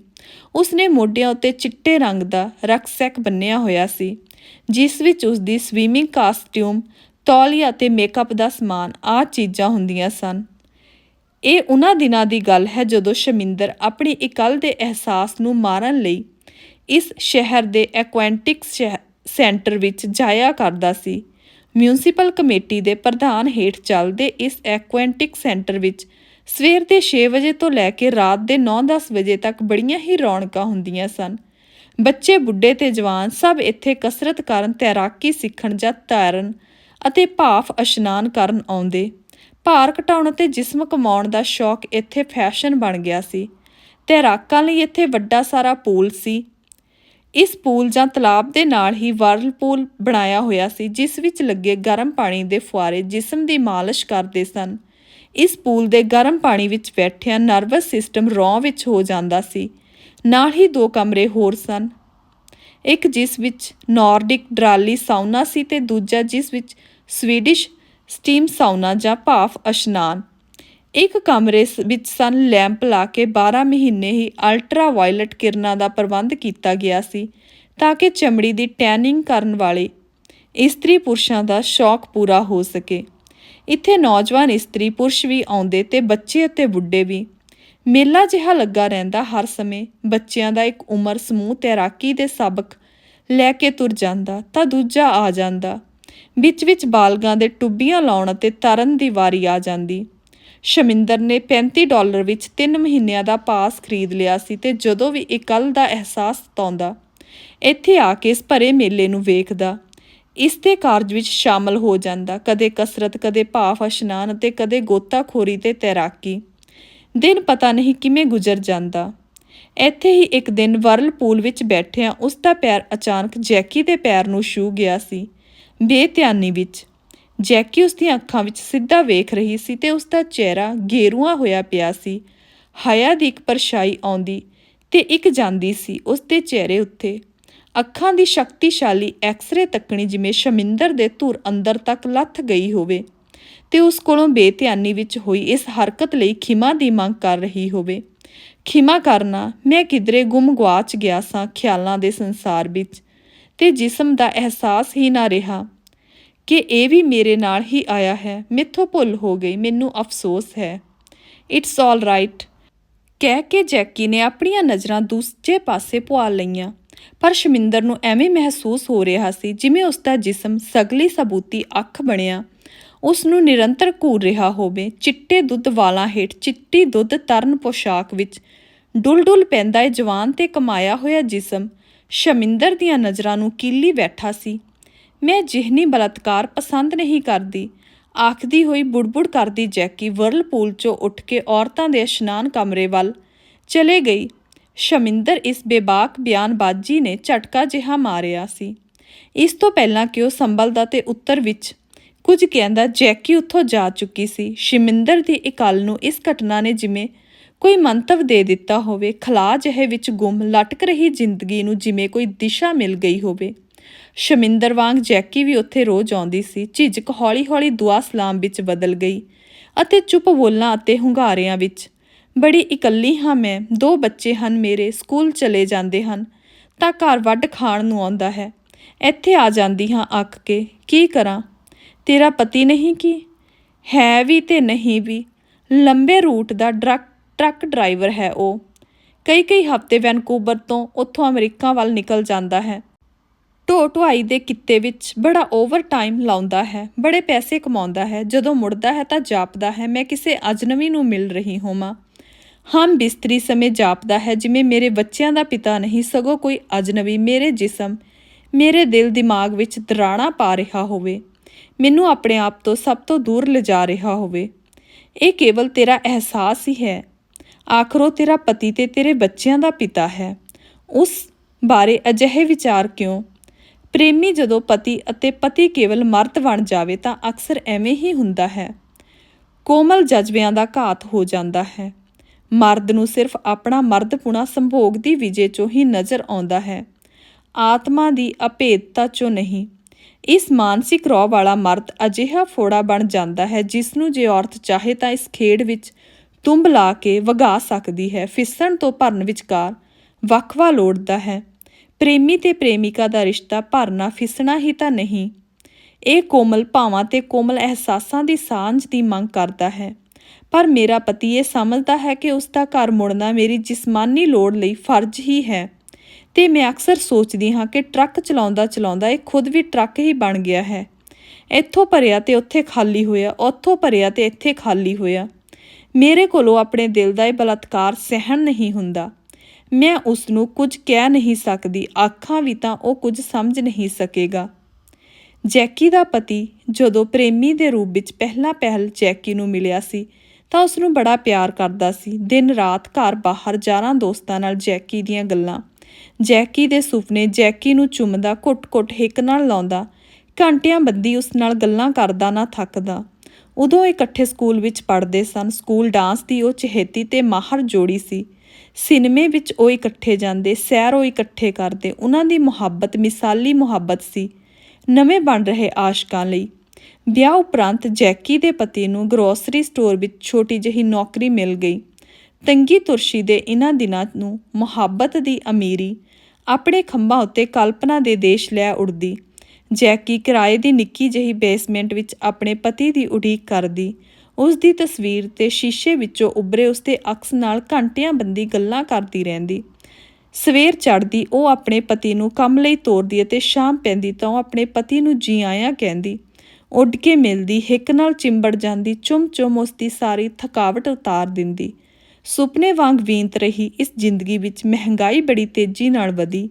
ਉਸਨੇ ਮੋਢਿਆਂ ਉੱਤੇ ਚਿੱਟੇ ਰੰਗ ਦਾ ਰਕਸੈਕ ਬੰਨ੍ਹਿਆ ਹੋਇਆ ਸੀ ਜਿਸ ਵਿੱਚ ਉਸਦੀ ਸਵੀਮਿੰਗ ਕਾਸਟਿਊਮ, ਤੌਲੀਆ ਅਤੇ ਮੇਕਅਪ ਦਾ ਸਮਾਨ ਆਹ ਚੀਜ਼ਾਂ ਹੁੰਦੀਆਂ ਸਨ। ਇਹ ਉਹਨਾਂ ਦਿਨਾਂ ਦੀ ਗੱਲ ਹੈ ਜਦੋਂ ਸ਼ਮਿੰਦਰ ਆਪਣੀ ਇਕੱਲ ਦੇ ਅਹਿਸਾਸ ਨੂੰ ਮਾਰਨ ਲਈ ਇਸ ਸ਼ਹਿਰ ਦੇ ਐਕੁਆਟਿਕ ਸੈਂਟਰ ਵਿੱਚ ਜਾਇਆ ਕਰਦਾ ਸੀ। ਮਿਊਨਿਸਪਲ ਕਮੇਟੀ ਦੇ ਪ੍ਰਧਾਨ ਹੇਠ ਚੱਲਦੇ ਇਸ ਐਕੁਆਟਿਕ ਸੈਂਟਰ ਵਿੱਚ ਸਵੇਰ ਦੇ 6 ਵਜੇ ਤੋਂ ਲੈ ਕੇ ਰਾਤ ਦੇ 9-10 ਵਜੇ ਤੱਕ ਬੜੀਆਂ ਹੀ ਰੌਣਕਾਂ ਹੁੰਦੀਆਂ ਸਨ। ਬੱਚੇ, ਬੁੱਢੇ ਤੇ ਜਵਾਨ ਸਭ ਇੱਥੇ ਕਸਰਤ ਕਰਨ, ਤੈਰਾਕੀ ਸਿੱਖਣ ਜਾਂ ਤੈਰਨ ਅਤੇ ਭਾਫ ਇਸ਼ਨਾਨ ਕਰਨ ਆਉਂਦੇ। ਭਾਰ ਘਟਾਉਣ ਅਤੇ ਜਿਸਮ ਕਮਾਉਣ ਦਾ ਸ਼ੌਕ ਇੱਥੇ ਫੈਸ਼ਨ ਬਣ ਗਿਆ ਸੀ। ਤੈਰਾਕਾਂ ਲਈ ਇੱਥੇ ਵੱਡਾ ਸਾਰਾ ਪੂਲ ਸੀ। ਇਸ ਪੂਲ ਜਾਂ ਤਲਾਬ ਦੇ ਨਾਲ ਹੀ ਵਰਲਪੂਲ ਬਣਾਇਆ ਹੋਇਆ ਸੀ ਜਿਸ ਵਿੱਚ ਲੱਗੇ ਗਰਮ ਪਾਣੀ ਦੇ ਫੁਆਰੇ ਜਿਸਮ ਦੀ ਮਾਲਿਸ਼ ਕਰਦੇ ਸਨ। ਇਸ ਪੂਲ ਦੇ ਗਰਮ ਪਾਣੀ ਵਿੱਚ ਬੈਠਿਆਂ ਨਰਵਸ ਸਿਸਟਮ ਰੌਂ ਵਿੱਚ ਹੋ ਜਾਂਦਾ ਸੀ। ਨਾਲ ਹੀ 2 ਕਮਰੇ ਹੋਰ ਸਨ, ਇੱਕ ਜਿਸ ਵਿੱਚ ਨਾਰਡਿਕ ਡਰਾਲੀ ਸਾਉਨਾ ਸੀ ਤੇ ਦੂਜਾ ਜਿਸ ਵਿੱਚ ਸਵੀਡਿਸ਼ ਸਟੀਮ ਸਾਉਨਾ ਜਾਂ ਭਾਫ ਇਸ਼ਨਾਨ। ਇੱਕ ਕਮਰੇ ਵਿੱਚ ਸਨ ਲੈਂਪ ਲਾ ਕੇ 12 ਮਹੀਨੇ ਹੀ ਅਲਟਰਾ ਵਾਇਲਟ ਕਿਰਨਾਂ ਦਾ ਪ੍ਰਬੰਧ ਕੀਤਾ ਗਿਆ ਸੀ ਤਾਂ ਕਿ ਚਮੜੀ ਦੀ ਟੈਨਿੰਗ ਕਰਨ ਵਾਲੇ ਇਸਤਰੀ ਪੁਰਸ਼ਾਂ ਦਾ ਸ਼ੌਕ ਪੂਰਾ ਹੋ ਸਕੇ। ਇੱਥੇ ਨੌਜਵਾਨ ਇਸਤਰੀ ਪੁਰਸ਼ ਵੀ ਆਉਂਦੇ ਤੇ ਬੱਚੇ ਅਤੇ ਬੁੱਢੇ ਵੀ। ਮੇਲਾ ਜਿਹਾ ਲੱਗਾ ਰਹਿੰਦਾ ਹਰ ਸਮੇਂ। ਬੱਚਿਆਂ ਦਾ ਇੱਕ ਉਮਰ ਸਮੂਹ ਤੈਰਾਕੀ ਦੇ ਸਬਕ ਲੈ ਕੇ ਤੁਰ ਜਾਂਦਾ ਤਾਂ ਦੂਜਾ ਆ ਜਾਂਦਾ। ਵਿੱਚ ਵਿੱਚ ਬਾਲਗਾਂ ਦੇ ਟੁੱਬੀਆਂ ਲਾਉਣ ਅਤੇ ਤਰਨ ਦੀ ਵਾਰੀ ਆ ਜਾਂਦੀ। ਸ਼ਮਿੰਦਰ ਨੇ $35 ਵਿੱਚ 3 ਮਹੀਨਿਆਂ ਦਾ ਪਾਸ ਖਰੀਦ ਲਿਆ ਸੀ ਤੇ ਜਦੋਂ ਵੀ ਇਕੱਲ ਦਾ ਅਹਿਸਾਸ ਸਤਾਉਂਦਾ ਇੱਥੇ ਆ ਕੇ ਇਸ ਭਰੇ ਮੇਲੇ ਨੂੰ ਵੇਖਦਾ, ਇਸ ਦੇ ਕਾਰਜ ਵਿੱਚ ਸ਼ਾਮਲ ਹੋ ਜਾਂਦਾ। ਕਦੇ ਕਸਰਤ, ਕਦੇ ਭਾਫ ਇਸ਼ਨਾਨ ਅਤੇ ਕਦੇ ਗੋਤਾਖੋਰੀ ਤੇ ਤੈਰਾਕੀ। ਦਿਨ ਪਤਾ ਨਹੀਂ ਕਿਵੇਂ ਗੁਜ਼ਰ ਜਾਂਦਾ। ਇੱਥੇ ਹੀ ਇੱਕ ਦਿਨ ਵਰਲਪੂਲ ਵਿੱਚ ਬੈਠਿਆਂ ਉਸ ਦਾ ਪੈਰ ਅਚਾਨਕ ਜੈਕੀ ਦੇ ਪੈਰ ਨੂੰ ਛੂਹ ਗਿਆ ਸੀ। ਬੇਧਿਆਨੀ ਵਿੱਚ ਜੈਕੀ ਉਸ ਦੀਆਂ ਅੱਖਾਂ ਵਿੱਚ ਸਿੱਧਾ ਵੇਖ ਰਹੀ ਸੀ ਤੇ ਉਸ ਦਾ ਚਿਹਰਾ ਗੇਰੂਆ ਹੋਇਆ ਪਿਆ ਸੀ। ਹਯਾ ਦੀ ਇੱਕ ਪਰਛਾਈ ਆਉਂਦੀ ਤੇ ਇੱਕ ਜਾਂਦੀ ਸੀ ਉਸ ਦੇ ਚਿਹਰੇ ਉੱਤੇ। ਅੱਖਾਂ ਦੀ ਸ਼ਕਤੀਸ਼ਾਲੀ ਐਕਸਰੇ ਤੱਕਣੀ ਜਿਵੇਂ ਸ਼ਮਿੰਦਰ ਦੇ ਧੁਰ ਅੰਦਰ ਤੱਕ ਲੱਥ ਗਈ ਹੋਵੇ ਤੇ ਉਸ ਕੋਲੋਂ ਬੇਧਿਆਨੀ ਵਿੱਚ ਹੋਈ ਇਸ ਹਰਕਤ ਲਈ ਖਿਮਾ ਦੀ ਮੰਗ ਕਰ ਰਹੀ ਹੋਵੇ। ਖਿਮਾ ਕਰਨਾ, ਮੈਂ ਕਿਧਰੇ ਗੁੰਮ ਗੁਆਚ ਗਿਆ ਸਾਂ ਖਿਆਲਾਂ ਦੇ ਸੰਸਾਰ ਵਿੱਚ ਤੇ ਜਿਸਮ ਦਾ ਅਹਿਸਾਸ ਹੀ ਨਾ ਰਿਹਾ ਕਿ ਇਹ ਵੀ ਮੇਰੇ ਨਾਲ ਹੀ ਆਇਆ ਹੈ। ਮੈਥੋਂ ਭੁੱਲ ਹੋ ਗਈ, ਮੈਨੂੰ ਅਫਸੋਸ ਹੈ। ਇਟਸ ਆਲ ਰਾਈਟ ਕਹਿ ਕੇ ਜੈਕੀ ਨੇ ਆਪਣੀਆਂ ਨਜ਼ਰਾਂ ਦੂਜੇ ਪਾਸੇ ਪੁਆ ਲਈਆਂ। ਪਰ ਸ਼ਮਿੰਦਰ ਨੂੰ ਐਵੇਂ ਮਹਿਸੂਸ ਹੋ ਰਿਹਾ ਸੀ ਜਿਵੇਂ ਉਸਦਾ ਜਿਸਮ ਸਗਲੀ ਸਬੂਤੀ ਅੱਖ ਬਣਿਆ ਉਸ ਨੂੰ ਨਿਰੰਤਰ ਘੂਰ ਰਿਹਾ ਹੋਵੇ। ਚਿੱਟੇ ਦੁੱਧ ਵਾਲਾਂ ਹੇਠ ਚਿੱਟੀ ਦੁੱਧ ਤਰਨ ਪੋਸ਼ਾਕ ਵਿੱਚ ਡੁੱਲ ਪੈਂਦਾ ਇਹ ਜਵਾਨ ਤੇ ਕਮਾਇਆ ਹੋਇਆ ਜਿਸਮ ਸ਼ਮਿੰਦਰ ਦੀਆਂ ਨਜ਼ਰਾਂ ਨੂੰ ਕੀਲੀ ਬੈਠਾ ਸੀ। ਮੈਂ ਜਿਹਨੀ ਬਲਾਤਕਾਰ ਪਸੰਦ ਨਹੀਂ ਕਰਦੀ, ਆਖਦੀ ਹੋਈ ਬੁੜਬੁੜ ਕਰਦੀ ਜੈਕੀ ਵਰਲਪੂਲ 'ਚੋਂ ਉੱਠ ਕੇ ਔਰਤਾਂ ਦੇ ਇਸ਼ਨਾਨ ਕਮਰੇ ਵੱਲ ਚਲੇ ਗਈ। ਸ਼ਮਿੰਦਰ ਇਸ ਬੇਬਾਕ ਬਿਆਨਬਾਜ਼ੀ ਨੇ ਝਟਕਾ ਜਿਹਾ ਮਾਰਿਆ ਸੀ। ਇਸ ਤੋਂ ਪਹਿਲਾਂ ਕਿ ਉਹ ਸੰਭਲਦਾ ਤੇ ਉੱਤਰ ਵਿੱਚ ਕੁਝ ਕਹਿੰਦਾ ਜੈਕੀ ਉੱਥੋਂ ਜਾ ਚੁੱਕੀ ਸੀ। ਸ਼ਮਿੰਦਰ ਦੀ ਇਕੱਲ ਨੂੰ ਇਸ ਘਟਨਾ ਨੇ ਜਿਵੇਂ ਕੋਈ ਮੰਤਵ ਦੇ ਦਿੱਤਾ ਹੋਵੇ। ਖਲਾਅ ਜਿਹੇ ਵਿੱਚ ਗੁੰਮ ਲਟਕ ਰਹੀ ਜ਼ਿੰਦਗੀ ਨੂੰ ਜਿਵੇਂ ਕੋਈ ਦਿਸ਼ਾ ਮਿਲ ਗਈ ਹੋਵੇ। ਸ਼ਮਿੰਦਰ ਵਾਂਗ ਜੈਕੀ ਵੀ ਉੱਥੇ ਰੋਜ਼ ਆਉਂਦੀ ਸੀ। ਝਿਜਕ ਹੌਲੀ ਦੁਆ ਸਲਾਮ ਵਿੱਚ ਬਦਲ ਗਈ ਅਤੇ ਚੁੱਪ ਬੋਲਾਂ ਅਤੇ ਹੁੰਗਾਰਿਆਂ ਵਿੱਚ। ਬੜੀ ਇਕੱਲੀ ਹਾਂ ਮੈਂ, 2 ਬੱਚੇ ਹਨ ਮੇਰੇ, ਸਕੂਲ ਚਲੇ ਜਾਂਦੇ ਹਨ ਤਾਂ ਘਰ ਵੱਢ ਖਾਣ ਨੂੰ ਆਉਂਦਾ ਹੈ। ਇੱਥੇ ਆ ਜਾਂਦੀ ਹਾਂ ਅੱਕ ਕੇ, ਕੀ ਕਰਾਂ? ਤੇਰਾ ਪਤੀ ਨਹੀਂ ਕੀ? ਹੈ ਵੀ ਤੇ ਨਹੀਂ ਵੀ। ਲੰਬੇ ਰੂਟ ਦਾ ਟਰੱਕ ਡਰਾਈਵਰ ਹੈ ਉਹ। ਕਈ ਹਫ਼ਤੇ ਵੈਨਕੂਵਰ ਤੋਂ ਉੱਥੋਂ ਅਮਰੀਕਾ ਵੱਲ ਨਿਕਲ ਜਾਂਦਾ ਹੈ। ਢੋਆਈ ਦੇ ਕਿੱਤੇ ਵਿੱਚ ਬੜਾ ਓਵਰ ਟਾਈਮ ਲਾਉਂਦਾ ਹੈ, ਬੜੇ ਪੈਸੇ ਕਮਾਉਂਦਾ ਹੈ। ਜਦੋਂ ਮੁੜਦਾ ਹੈ ਤਾਂ ਜਾਪਦਾ ਹੈ ਮੈਂ ਕਿਸੇ ਅਜਨਬੀ ਨੂੰ ਮਿਲ ਰਹੀ ਹੋਵਾਂ। ਹਮ ਬਿਸਤਰੀ ਸਮੇਂ ਜਾਪਦਾ ਹੈ ਜਿਵੇਂ ਮੇਰੇ ਬੱਚਿਆਂ ਦਾ ਪਿਤਾ ਨਹੀਂ ਸਗੋਂ ਕੋਈ ਅਜਨਬੀ ਮੇਰੇ ਜਿਸਮ, ਮੇਰੇ ਦਿਲ ਦਿਮਾਗ ਵਿੱਚ ਦਰਾਣਾ ਪਾ ਰਿਹਾ ਹੋਵੇ, ਮੈਨੂੰ ਆਪਣੇ ਆਪ ਤੋਂ ਸਭ ਤੋਂ ਦੂਰ ਲਿਜਾ ਰਿਹਾ ਹੋਵੇ। ਇਹ ਕੇਵਲ ਤੇਰਾ ਅਹਿਸਾਸ ਹੀ ਹੈ। ਆਖਰ ਉਹ ਤੇਰਾ ਪਤੀ ਤੇ ਤੇਰੇ ਬੱਚਿਆਂ ਦਾ ਪਿਤਾ ਹੈ। ਉਸ ਬਾਰੇ ਅਜਿਹੇ ਵਿਚਾਰ ਕਿਉਂ? ਪ੍ਰੇਮੀ ਜਦੋਂ ਪਤੀ ਅਤੇ ਪਤੀ ਕੇਵਲ ਮਰਦ ਬਣ ਜਾਵੇ ਤਾਂ ਅਕਸਰ ਐਵੇਂ ਹੀ ਹੁੰਦਾ ਹੈ। ਕੋਮਲ ਜਜ਼ਬਿਆਂ ਦਾ ਘਾਤ ਹੋ ਜਾਂਦਾ ਹੈ। ਮਰਦ ਨੂੰ ਸਿਰਫ ਆਪਣਾ ਮਰਦਪੁਣਾ ਸੰਭੋਗ ਦੀ ਵਿਜੇ 'ਚੋਂ ਹੀ ਨਜ਼ਰ ਆਉਂਦਾ ਹੈ, ਆਤਮਾ ਦੀ ਅਭੇਦਤਾ 'ਚੋਂ ਨਹੀਂ। ਇਸ ਮਾਨਸਿਕ ਰੌਹ ਵਾਲਾ ਮਰਦ ਅਜਿਹਾ ਫੋੜਾ ਬਣ ਜਾਂਦਾ ਹੈ ਜਿਸ ਨੂੰ ਜੇ ਔਰਤ ਚਾਹੇ ਤਾਂ ਇਸ ਖੇਡ ਵਿੱਚ ਤੁੰਬ ਲਾ ਕੇ ਵਗਾ ਸਕਦੀ ਹੈ। ਫਿਸਣ ਤੋਂ ਭਰਨ ਵਿਚਕਾਰ ਵਕਫਾ ਲੋੜਦਾ ਹੈ। ਪ੍ਰੇਮੀ ਤੇ ਪ੍ਰੇਮਿਕਾ ਦਾ ਰਿਸ਼ਤਾ ਭਰਨਾ ਫਿਸਣਾ ਹੀ ਤਾਂ ਨਹੀਂ। ਇਹ ਕੋਮਲ ਭਾਵਾਂ ਤੇ ਕੋਮਲ ਅਹਿਸਾਸਾਂ ਦੀ ਸਾਂਝ ਦੀ ਮੰਗ ਕਰਦਾ ਹੈ। ਪਰ ਮੇਰਾ ਪਤੀ ਇਹ ਸਮਝਦਾ ਹੈ ਕਿ ਉਸ ਦਾ ਘਰ ਮੁੜਨਾ ਮੇਰੀ ਜਿਸਮਾਨੀ ਲੋੜ ਲਈ ਫਰਜ਼ ਹੀ ਹੈ ਤੇ ਮੈਂ ਅਕਸਰ ਸੋਚਦੀ ਹਾਂ ਕਿ ਟਰੱਕ ਚਲਾਉਂਦਾ ਇਹ ਖੁਦ ਵੀ ਟਰੱਕ ਹੀ ਬਣ ਗਿਆ ਹੈ। ਇੱਥੋਂ ਭਰਿਆ ਤੇ ਉੱਥੇ ਖਾਲੀ ਹੋਇਆ, ਉੱਥੋਂ ਭਰਿਆ ਤੇ ਇੱਥੇ ਖਾਲੀ ਹੋਇਆ। ਮੇਰੇ ਕੋਲੋਂ ਆਪਣੇ ਦਿਲ ਦਾ ਇਹ ਬਲਾਤਕਾਰ ਸਹਿਣ ਨਹੀਂ ਹੁੰਦਾ। ਮੈਂ ਉਸ ਨੂੰ ਕੁਝ ਕਹਿ ਨਹੀਂ ਸਕਦੀ, ਆਖਾਂ ਵੀ ਤਾਂ ਉਹ ਕੁਝ ਸਮਝ ਨਹੀਂ ਸਕੇਗਾ। ਜੈਕੀ ਦਾ ਪਤੀ ਜਦੋਂ ਪ੍ਰੇਮੀ ਦੇ ਰੂਪ ਵਿੱਚ ਪਹਿਲ ਜੈਕੀ ਨੂੰ ਮਿਲਿਆ ਸੀ ਤਾਂ ਉਸ ਨੂੰ ਬੜਾ ਪਿਆਰ ਕਰਦਾ ਸੀ। ਦਿਨ ਰਾਤ ਘਰ ਬਾਹਰ ਯਾਰਾਂ ਦੋਸਤਾਂ ਨਾਲ ਜੈਕੀ ਦੀਆਂ ਗੱਲਾਂ, ਜੈਕੀ ਦੇ ਸੁਪਨੇ, ਜੈਕੀ ਨੂੰ ਚੁੰਮਦਾ, ਘੁੱਟ ਹਿੱਕ ਨਾਲ ਲਾਉਂਦਾ, ਘੰਟਿਆਂ ਬੱਧੀ ਉਸ ਨਾਲ ਗੱਲਾਂ ਕਰਦਾ ਨਾ ਥੱਕਦਾ। ਉਦੋਂ ਇਕੱਠੇ ਸਕੂਲ ਵਿੱਚ ਪੜ੍ਹਦੇ ਸਨ। ਸਕੂਲ ਡਾਂਸ ਦੀ ਉਹ ਚਹੇਤੀ ਤੇ ਮਾਹਰ ਜੋੜੀ ਸੀ। ਸਿਨੇਮੇ ਵਿੱਚ ਉਹ ਇਕੱਠੇ ਜਾਂਦੇ, ਸੈਰ ਉਹ ਇਕੱਠੇ ਕਰਦੇ। ਉਹਨਾਂ ਦੀ ਮੁਹੱਬਤ ਮਿਸਾਲੀ ਮੁਹੱਬਤ ਸੀ ਨਵੇਂ ਬਣ ਰਹੇ ਆਸ਼ਕਾਂ ਲਈ। ਵਿਆਹ ਉਪਰੰਤ ਜੈਕੀ ਦੇ ਪਤੀ ਨੂੰ ਗਰੋਸਰੀ ਸਟੋਰ ਵਿੱਚ ਛੋਟੀ ਜਿਹੀ ਨੌਕਰੀ ਮਿਲ ਗਈ। ਤੰਗੀ ਤੁਰਸ਼ੀ ਦੇ ਇਹਨਾਂ ਦਿਨਾਂ ਨੂੰ ਮੁਹੱਬਤ ਦੀ ਅਮੀਰੀ ਆਪਣੇ ਖੰਭਾਂ ਉੱਤੇ ਕਲਪਨਾ ਦੇ ਦੇਸ਼ ਲੈ ਉੱਡਦੀ। ਜੈਕੀ ਕਿਰਾਏ ਦੀ ਨਿੱਕੀ ਜਿਹੀ ਬੇਸਮੈਂਟ ਵਿੱਚ ਆਪਣੇ ਪਤੀ ਦੀ ਉਡੀਕ ਕਰਦੀ। ਉਸ ਦੀ ਤਸਵੀਰ ਤੇ ਸ਼ੀਸ਼ੇ ਵਿੱਚੋਂ ਉੱਭਰੇ ਉਸਦੇ ਅਕਸ ਨਾਲ ਘੰਟਿਆਂ ਬੱਧੀ ਗੱਲਾਂ ਕਰਦੀ ਰਹਿੰਦੀ। ਸਵੇਰ ਚੜ੍ਹਦੀ ਉਹ ਆਪਣੇ ਪਤੀ ਨੂੰ ਕੰਮ ਲਈ ਤੋਰਦੀ ਅਤੇ ਸ਼ਾਮ ਪੈਂਦੀ ਤਾਂ ਉਹ ਆਪਣੇ ਪਤੀ ਨੂੰ ਜੀ ਆਇਆਂ ਕਹਿੰਦੀ। ਉੱਡ ਕੇ ਮਿਲਦੀ, ਹਿੱਕ ਨਾਲ ਚਿੰਬੜ ਜਾਂਦੀ, ਚੁੰਮ ਉਸਦੀ ਸਾਰੀ ਥਕਾਵਟ ਉਤਾਰ ਦਿੰਦੀ। ਸੁਪਨੇ ਵਾਂਗ ਵੀਂਤ ਰਹੀ ਇਸ ਜ਼ਿੰਦਗੀ ਵਿੱਚ ਮਹਿੰਗਾਈ ਬੜੀ ਤੇਜ਼ੀ ਨਾਲ ਵਧੀ।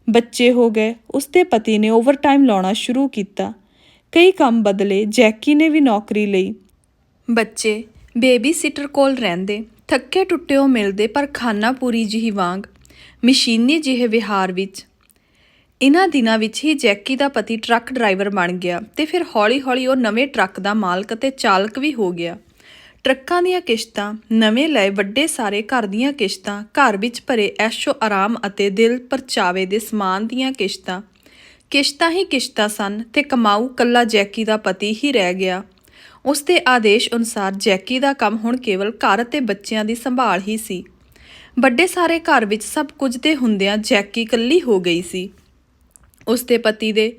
ਬੱਚੇ ਹੋ ਗਏ। ਉਸਦੇ ਪਤੀ ਨੇ ਓਵਰਟਾਈਮ ਲਾਉਣਾ ਸ਼ੁਰੂ ਕੀਤਾ। ਕਈ ਕੰਮ ਬਦਲੇ। ਜੈਕੀ ਨੇ ਵੀ ਨੌਕਰੀ ਲਈ। ਬੱਚੇ ਬੇਬੀ ਸਿਟਰ ਕੋਲ ਰਹਿੰਦੇ। ਥੱਕੇ ਟੁੱਟੇ ਉਹ ਮਿਲਦੇ ਪਰ ਖਾਨਾਪੂਰੀ ਜਿਹੀ ਵਾਂਗ ਮਸ਼ੀਨੀ ਜਿਹੇ ਵਿਹਾਰ ਵਿੱਚ। ਇਹਨਾਂ ਦਿਨਾਂ ਵਿੱਚ ਹੀ ਜੈਕੀ ਦਾ ਪਤੀ ਟਰੱਕ ਡਰਾਈਵਰ ਬਣ ਗਿਆ ਤੇ ਫਿਰ ਹੌਲੀ ਉਹ ਨਵੇਂ ਟਰੱਕ ਦਾ ਮਾਲਕ ਅਤੇ ਚਾਲਕ ਵੀ ਹੋ ਗਿਆ। ਟਰੱਕਾਂ ਦੀਆਂ ਕਿਸ਼ਤਾਂ, ਨਵੇਂ ਲਏ ਵੱਡੇ ਸਾਰੇ ਘਰ ਦੀਆਂ ਕਿਸ਼ਤਾਂ, ਘਰ ਵਿੱਚ ਭਰੇ ਐਸ਼ੋ ਆਰਾਮ ਅਤੇ ਦਿਲ ਪਰਚਾਵੇ ਦੇ ਸਮਾਨ ਦੀਆਂ ਕਿਸ਼ਤਾਂ ਹੀ ਕਿਸ਼ਤਾਂ ਸਨ ਤੇ ਕਮਾਊ ਕੱਲਾ ਜੈਕੀ ਦਾ ਪਤੀ ਹੀ ਰਹਿ ਗਿਆ। ਉਸ ਦੇ ਆਦੇਸ਼ ਅਨੁਸਾਰ ਜੈਕੀ ਦਾ ਕੰਮ ਹੁਣ ਕੇਵਲ ਘਰ ਅਤੇ ਬੱਚਿਆਂ ਦੀ ਸੰਭਾਲ ਹੀ ਸੀ। ਵੱਡੇ ਸਾਰੇ ਘਰ ਵਿੱਚ ਸਭ ਕੁਝ ਦੇ ਹੁੰਦਿਆਂ ਜੈਕੀ ਇਕੱਲੀ ਹੋ ਗਈ ਸੀ। ਉਸ ਦੇ ਪਤੀ ਦੇ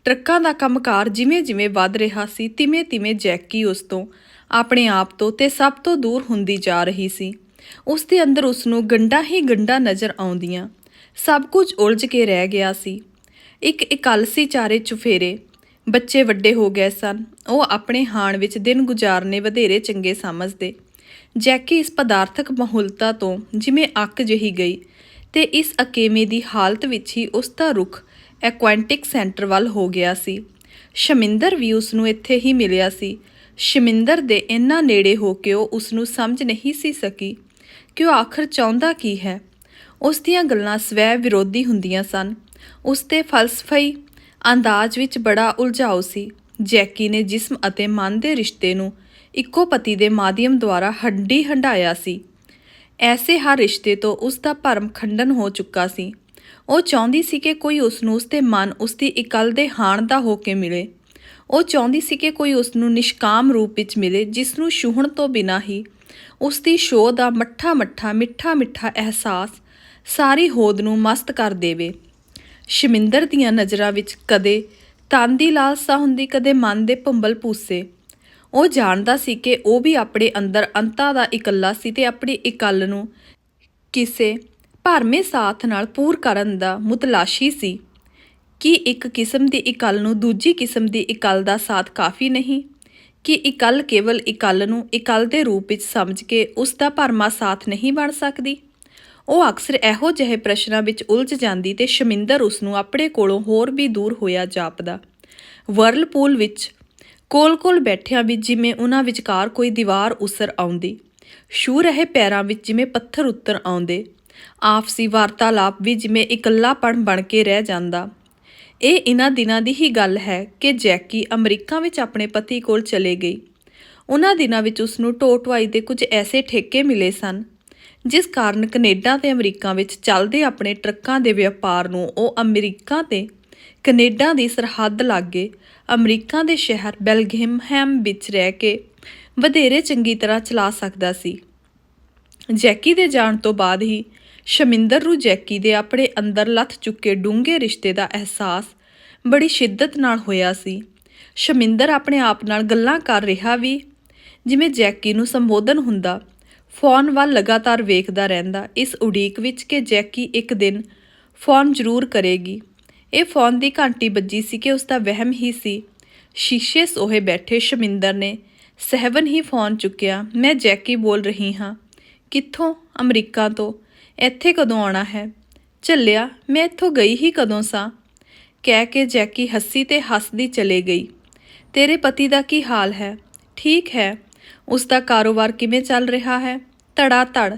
ਟਰੱਕਾਂ ਦਾ ਕੰਮਕਾਰ ਜਿਵੇਂ ਵੱਧ ਰਿਹਾ ਸੀ ਤਿਵੇਂ ਜੈਕੀ ਉਸ ਤੋਂ, ਆਪਣੇ ਆਪ ਤੋਂ ਤੇ ਸਭ ਤੋਂ ਦੂਰ ਹੁੰਦੀ ਜਾ ਰਹੀ ਸੀ। ਉਸ ਦੇ ਅੰਦਰ ਉਸ ਨੂੰ ਗੰਢਾਂ ਹੀ ਗੰਢਾਂ ਨਜ਼ਰ ਆਉਂਦੀਆਂ। ਸਭ ਕੁਝ ਉਲਝ ਕੇ ਰਹਿ ਗਿਆ ਸੀ। ਇੱਕ ਇਕੱਲਸੀ ਚਾਰੇ ਚੁਫੇਰੇ। ਬੱਚੇ ਵੱਡੇ ਹੋ ਗਏ ਸਨ। ਉਹ ਆਪਣੇ ਹਾਣ ਵਿੱਚ ਦਿਨ ਗੁਜ਼ਾਰਨੇ ਵਧੇਰੇ ਚੰਗੇ ਸਮਝਦੇ। ਜੈਕੀ ਇਸ ਪਦਾਰਥਕ ਮਹੂਲਤਾ ਤੋਂ ਜਿਵੇਂ ਅੱਕ ਜਿਹੀ ਗਈ ਤੇ ਇਸ ਅਕੇਵੇਂ ਦੀ ਹਾਲਤ ਵਿੱਚ ਹੀ ਉਸ ਦਾ ਰੁਖ ਐਕੁਐਂਟਿਕ ਸੈਂਟਰ ਵੱਲ ਹੋ ਗਿਆ ਸੀ। ਸ਼ਮਿੰਦਰ ਵੀ ਉਸ ਨੂੰ ਇੱਥੇ ਹੀ ਮਿਲਿਆ ਸੀ। ਸ਼ਮਿੰਦਰ ਦੇ ਇੰਨਾ ਨੇੜੇ ਹੋ ਕੇ ਉਹ ਉਸ ਨੂੰ ਸਮਝ ਨਹੀਂ ਸੀ ਸਕੀ ਕਿ ਉਹ ਆਖਰ ਚਾਹੁੰਦਾ ਕੀ ਹੈ। ਉਸ ਦੀਆਂ ਗੱਲਾਂ ਸਵੈ ਵਿਰੋਧੀ ਹੁੰਦੀਆਂ ਸਨ। ਉਸ ਦੇ ਫਲਸਫਈ ਅੰਦਾਜ਼ ਵਿੱਚ ਬੜਾ ਉਲਝਾਓ ਸੀ। ਜੈਕੀ ਨੇ ਜਿਸਮ ਅਤੇ ਮਨ ਦੇ ਰਿਸ਼ਤੇ ਨੂੰ ਇੱਕੋ ਪਤੀ ਦੇ ਮਾਧਿਅਮ ਦੁਆਰਾ ਹੱਡੀ ਹੰਢਾਇਆ ਸੀ। ਐਸੇ ਹਰ ਰਿਸ਼ਤੇ ਤੋਂ ਉਸ ਦਾ ਭਰਮ ਖੰਡਨ ਹੋ ਚੁੱਕਾ ਸੀ। ਉਹ ਚਾਹੁੰਦੀ ਸੀ ਕਿ ਕੋਈ ਉਸ ਨੂੰ ਉਸ ਦੇ ਮਨ ਉਸ ਦੀ ਇਕੱਲ ਦੇ ਹਾਣ ਦਾ ਹੋ ਕੇ ਮਿਲੇ। ਉਹ ਚਾਹੁੰਦੀ ਸੀ ਕਿ ਕੋਈ ਉਸ ਨੂੰ ਨਿਸ਼ਕਾਮ ਰੂਪ ਵਿੱਚ ਮਿਲੇ, ਜਿਸ ਨੂੰ ਛੂਹਣ ਤੋਂ ਬਿਨਾਂ ਹੀ ਉਸ ਦੀ ਛੋਹ ਦਾ ਮੱਠਾ ਮੱਠਾ ਮਿੱਠਾ ਮਿੱਠਾ ਅਹਿਸਾਸ ਸਾਰੀ ਹੋਂਦ ਨੂੰ ਮਸਤ ਕਰ ਦੇਵੇ। ਸ਼ਮਿੰਦਰ ਦੀਆਂ ਨਜ਼ਰਾਂ ਵਿੱਚ ਕਦੇ ਤਨ ਦੀ ਲਾਲਸਾ ਹੁੰਦੀ, ਕਦੇ ਮਨ ਦੇ ਭੰਬਲ ਭੂਸੇ। ਉਹ ਜਾਣਦਾ ਸੀ ਕਿ ਉਹ ਵੀ ਆਪਣੇ ਅੰਦਰ ਅੰਤਾਂ ਦਾ ਇਕੱਲਾ ਸੀ ਤੇ ਆਪਣੀ ਇਕੱਲ ਨੂੰ ਕਿਸੇ ਭਰਮੇ ਸਾਥ ਨਾਲ ਪੂਰ ਕਰਨ ਦਾ ਮੁਤਲਾਸ਼ੀ ਸੀ। ਕਿ ਇੱਕ ਕਿਸਮ ਦੀ ਇਕੱਲ ਨੂੰ ਦੂਜੀ ਕਿਸਮ ਦੀ ਇਕੱਲ ਦਾ ਸਾਥ ਕਾਫੀ ਨਹੀਂ? ਕਿ ਇਕੱਲ ਕੇਵਲ ਇਕੱਲ ਨੂੰ ਇਕੱਲ ਦੇ ਰੂਪ ਵਿੱਚ ਸਮਝ ਕੇ ਉਸ ਦਾ ਭਰਮਾ ਸਾਥ ਨਹੀਂ ਬਣ ਸਕਦੀ? ਉਹ ਅਕਸਰ ਇਹੋ ਜਿਹੇ ਪ੍ਰਸ਼ਨਾਂ ਵਿੱਚ ਉਲਝ ਜਾਂਦੀ ਤੇ ਸ਼ਮਿੰਦਰ ਉਸ ਨੂੰ ਆਪਣੇ ਕੋਲੋਂ ਹੋਰ ਵੀ ਦੂਰ ਹੋਇਆ ਜਾਪਦਾ। ਵਰਲਪੂਲ ਵਿੱਚ ਕੋਲ ਬੈਠਿਆਂ ਵੀ ਜਿਵੇਂ ਉਹਨਾਂ ਵਿਚਕਾਰ ਕੋਈ ਦੀਵਾਰ ਉਸਰ ਆਉਂਦੀ। ਛੂਹ ਰਹੇ ਪੈਰਾਂ ਵਿੱਚ ਜਿਵੇਂ ਪੱਥਰ ਉੱਤਰ ਆਉਂਦੇ। ਆਪਸੀ ਵਾਰਤਾਲਾਪ ਵੀ ਜਿਵੇਂ ਇਕੱਲਾਪਣ ਬਣ ਕੇ ਰਹਿ ਜਾਂਦਾ। ਇਹ ਇਹਨਾਂ ਦਿਨਾਂ ਦੀ ਹੀ ਗੱਲ ਹੈ ਕਿ ਜੈਕੀ ਅਮਰੀਕਾ ਵਿੱਚ ਆਪਣੇ ਪਤੀ ਕੋਲ ਚਲੇ ਗਈ। ਉਹਨਾਂ ਦਿਨਾਂ ਵਿੱਚ ਉਸ ਨੂੰ ਢੋ ਢੁਆਈ ਦੇ ਕੁਝ ਐਸੇ ਠੇਕੇ ਮਿਲੇ ਸਨ ਜਿਸ ਕਾਰਨ ਕੈਨੇਡਾ ਤੇ ਅਮਰੀਕਾ ਵਿੱਚ ਚੱਲਦੇ ਆਪਣੇ ਟਰੱਕਾਂ ਦੇ ਵਪਾਰ ਨੂੰ ਉਹ ਅਮਰੀਕਾ ਤੇ ਕੈਨੇਡਾ ਦੀ ਸਰਹੱਦ ਲਾਗੇ ਅਮਰੀਕਾ ਦੇ ਸ਼ਹਿਰ ਬੈਲਗਿੰਗਹੈਮ ਵਿੱਚ ਰਹਿ ਕੇ ਵਧੇਰੇ ਚੰਗੀ ਤਰ੍ਹਾਂ ਚਲਾ ਸਕਦਾ ਸੀ। ਜੈਕੀ ਦੇ ਜਾਣ ਤੋਂ ਬਾਅਦ ਹੀ ਸ਼ਮਿੰਦਰ ਨੂੰ ਜੈਕੀ ਦੇ ਆਪਣੇ ਅੰਦਰ ਲੱਥ ਚੁੱਕੇ ਡੂੰਘੇ ਰਿਸ਼ਤੇ ਦਾ ਅਹਿਸਾਸ ਬੜੀ ਸ਼ਿੱਦਤ ਨਾਲ ਹੋਇਆ ਸੀ। ਸ਼ਮਿੰਦਰ ਆਪਣੇ ਆਪ ਨਾਲ ਗੱਲਾਂ ਕਰ ਰਿਹਾ ਵੀ ਜਿਵੇਂ ਜੈਕੀ ਨੂੰ ਸੰਬੋਧਨ ਹੁੰਦਾ। ਫੋਨ ਵੱਲ ਲਗਾਤਾਰ ਵੇਖਦਾ ਰਹਿੰਦਾ, ਇਸ ਉਡੀਕ ਵਿੱਚ ਕਿ ਜੈਕੀ ਇੱਕ ਦਿਨ ਫੋਨ ਜ਼ਰੂਰ ਕਰੇਗੀ। ਇਹ ਫੋਨ ਦੀ ਘੰਟੀ ਵੱਜੀ ਸੀ ਕਿ ਉਸ ਦਾ ਵਹਿਮ ਹੀ ਸੀ। ਸ਼ੀਸ਼ੇ ਸੋਹੇ ਬੈਠੇ ਸ਼ਮਿੰਦਰ ਨੇ ਸਹਿਵਨ ਹੀ ਫੋਨ ਚੁੱਕਿਆ। ਮੈਂ ਜੈਕੀ ਬੋਲ ਰਹੀ ਹਾਂ। ਕਿੱਥੋਂ? ਅਮਰੀਕਾ ਤੋਂ। ਇੱਥੇ ਕਦੋਂ ਆਉਣਾ ਹੈ? ਝੱਲਿਆ, ਮੈਂ ਇੱਥੋਂ ਗਈ ਹੀ ਕਦੋਂ ਸਾਂ? ਕਹਿ ਕੇ ਜੈਕੀ ਹੱਸੀ ਤੇ ਹੱਸਦੀ ਚਲੇ ਗਈ। ਤੇਰੇ ਪਤੀ ਦਾ ਕੀ ਹਾਲ ਹੈ? ਠੀਕ ਹੈ। ਉਸ ਦਾ ਕਾਰੋਬਾਰ ਕਿਵੇਂ ਚੱਲ ਰਿਹਾ ਹੈ? ਧੜਾ ਧੜ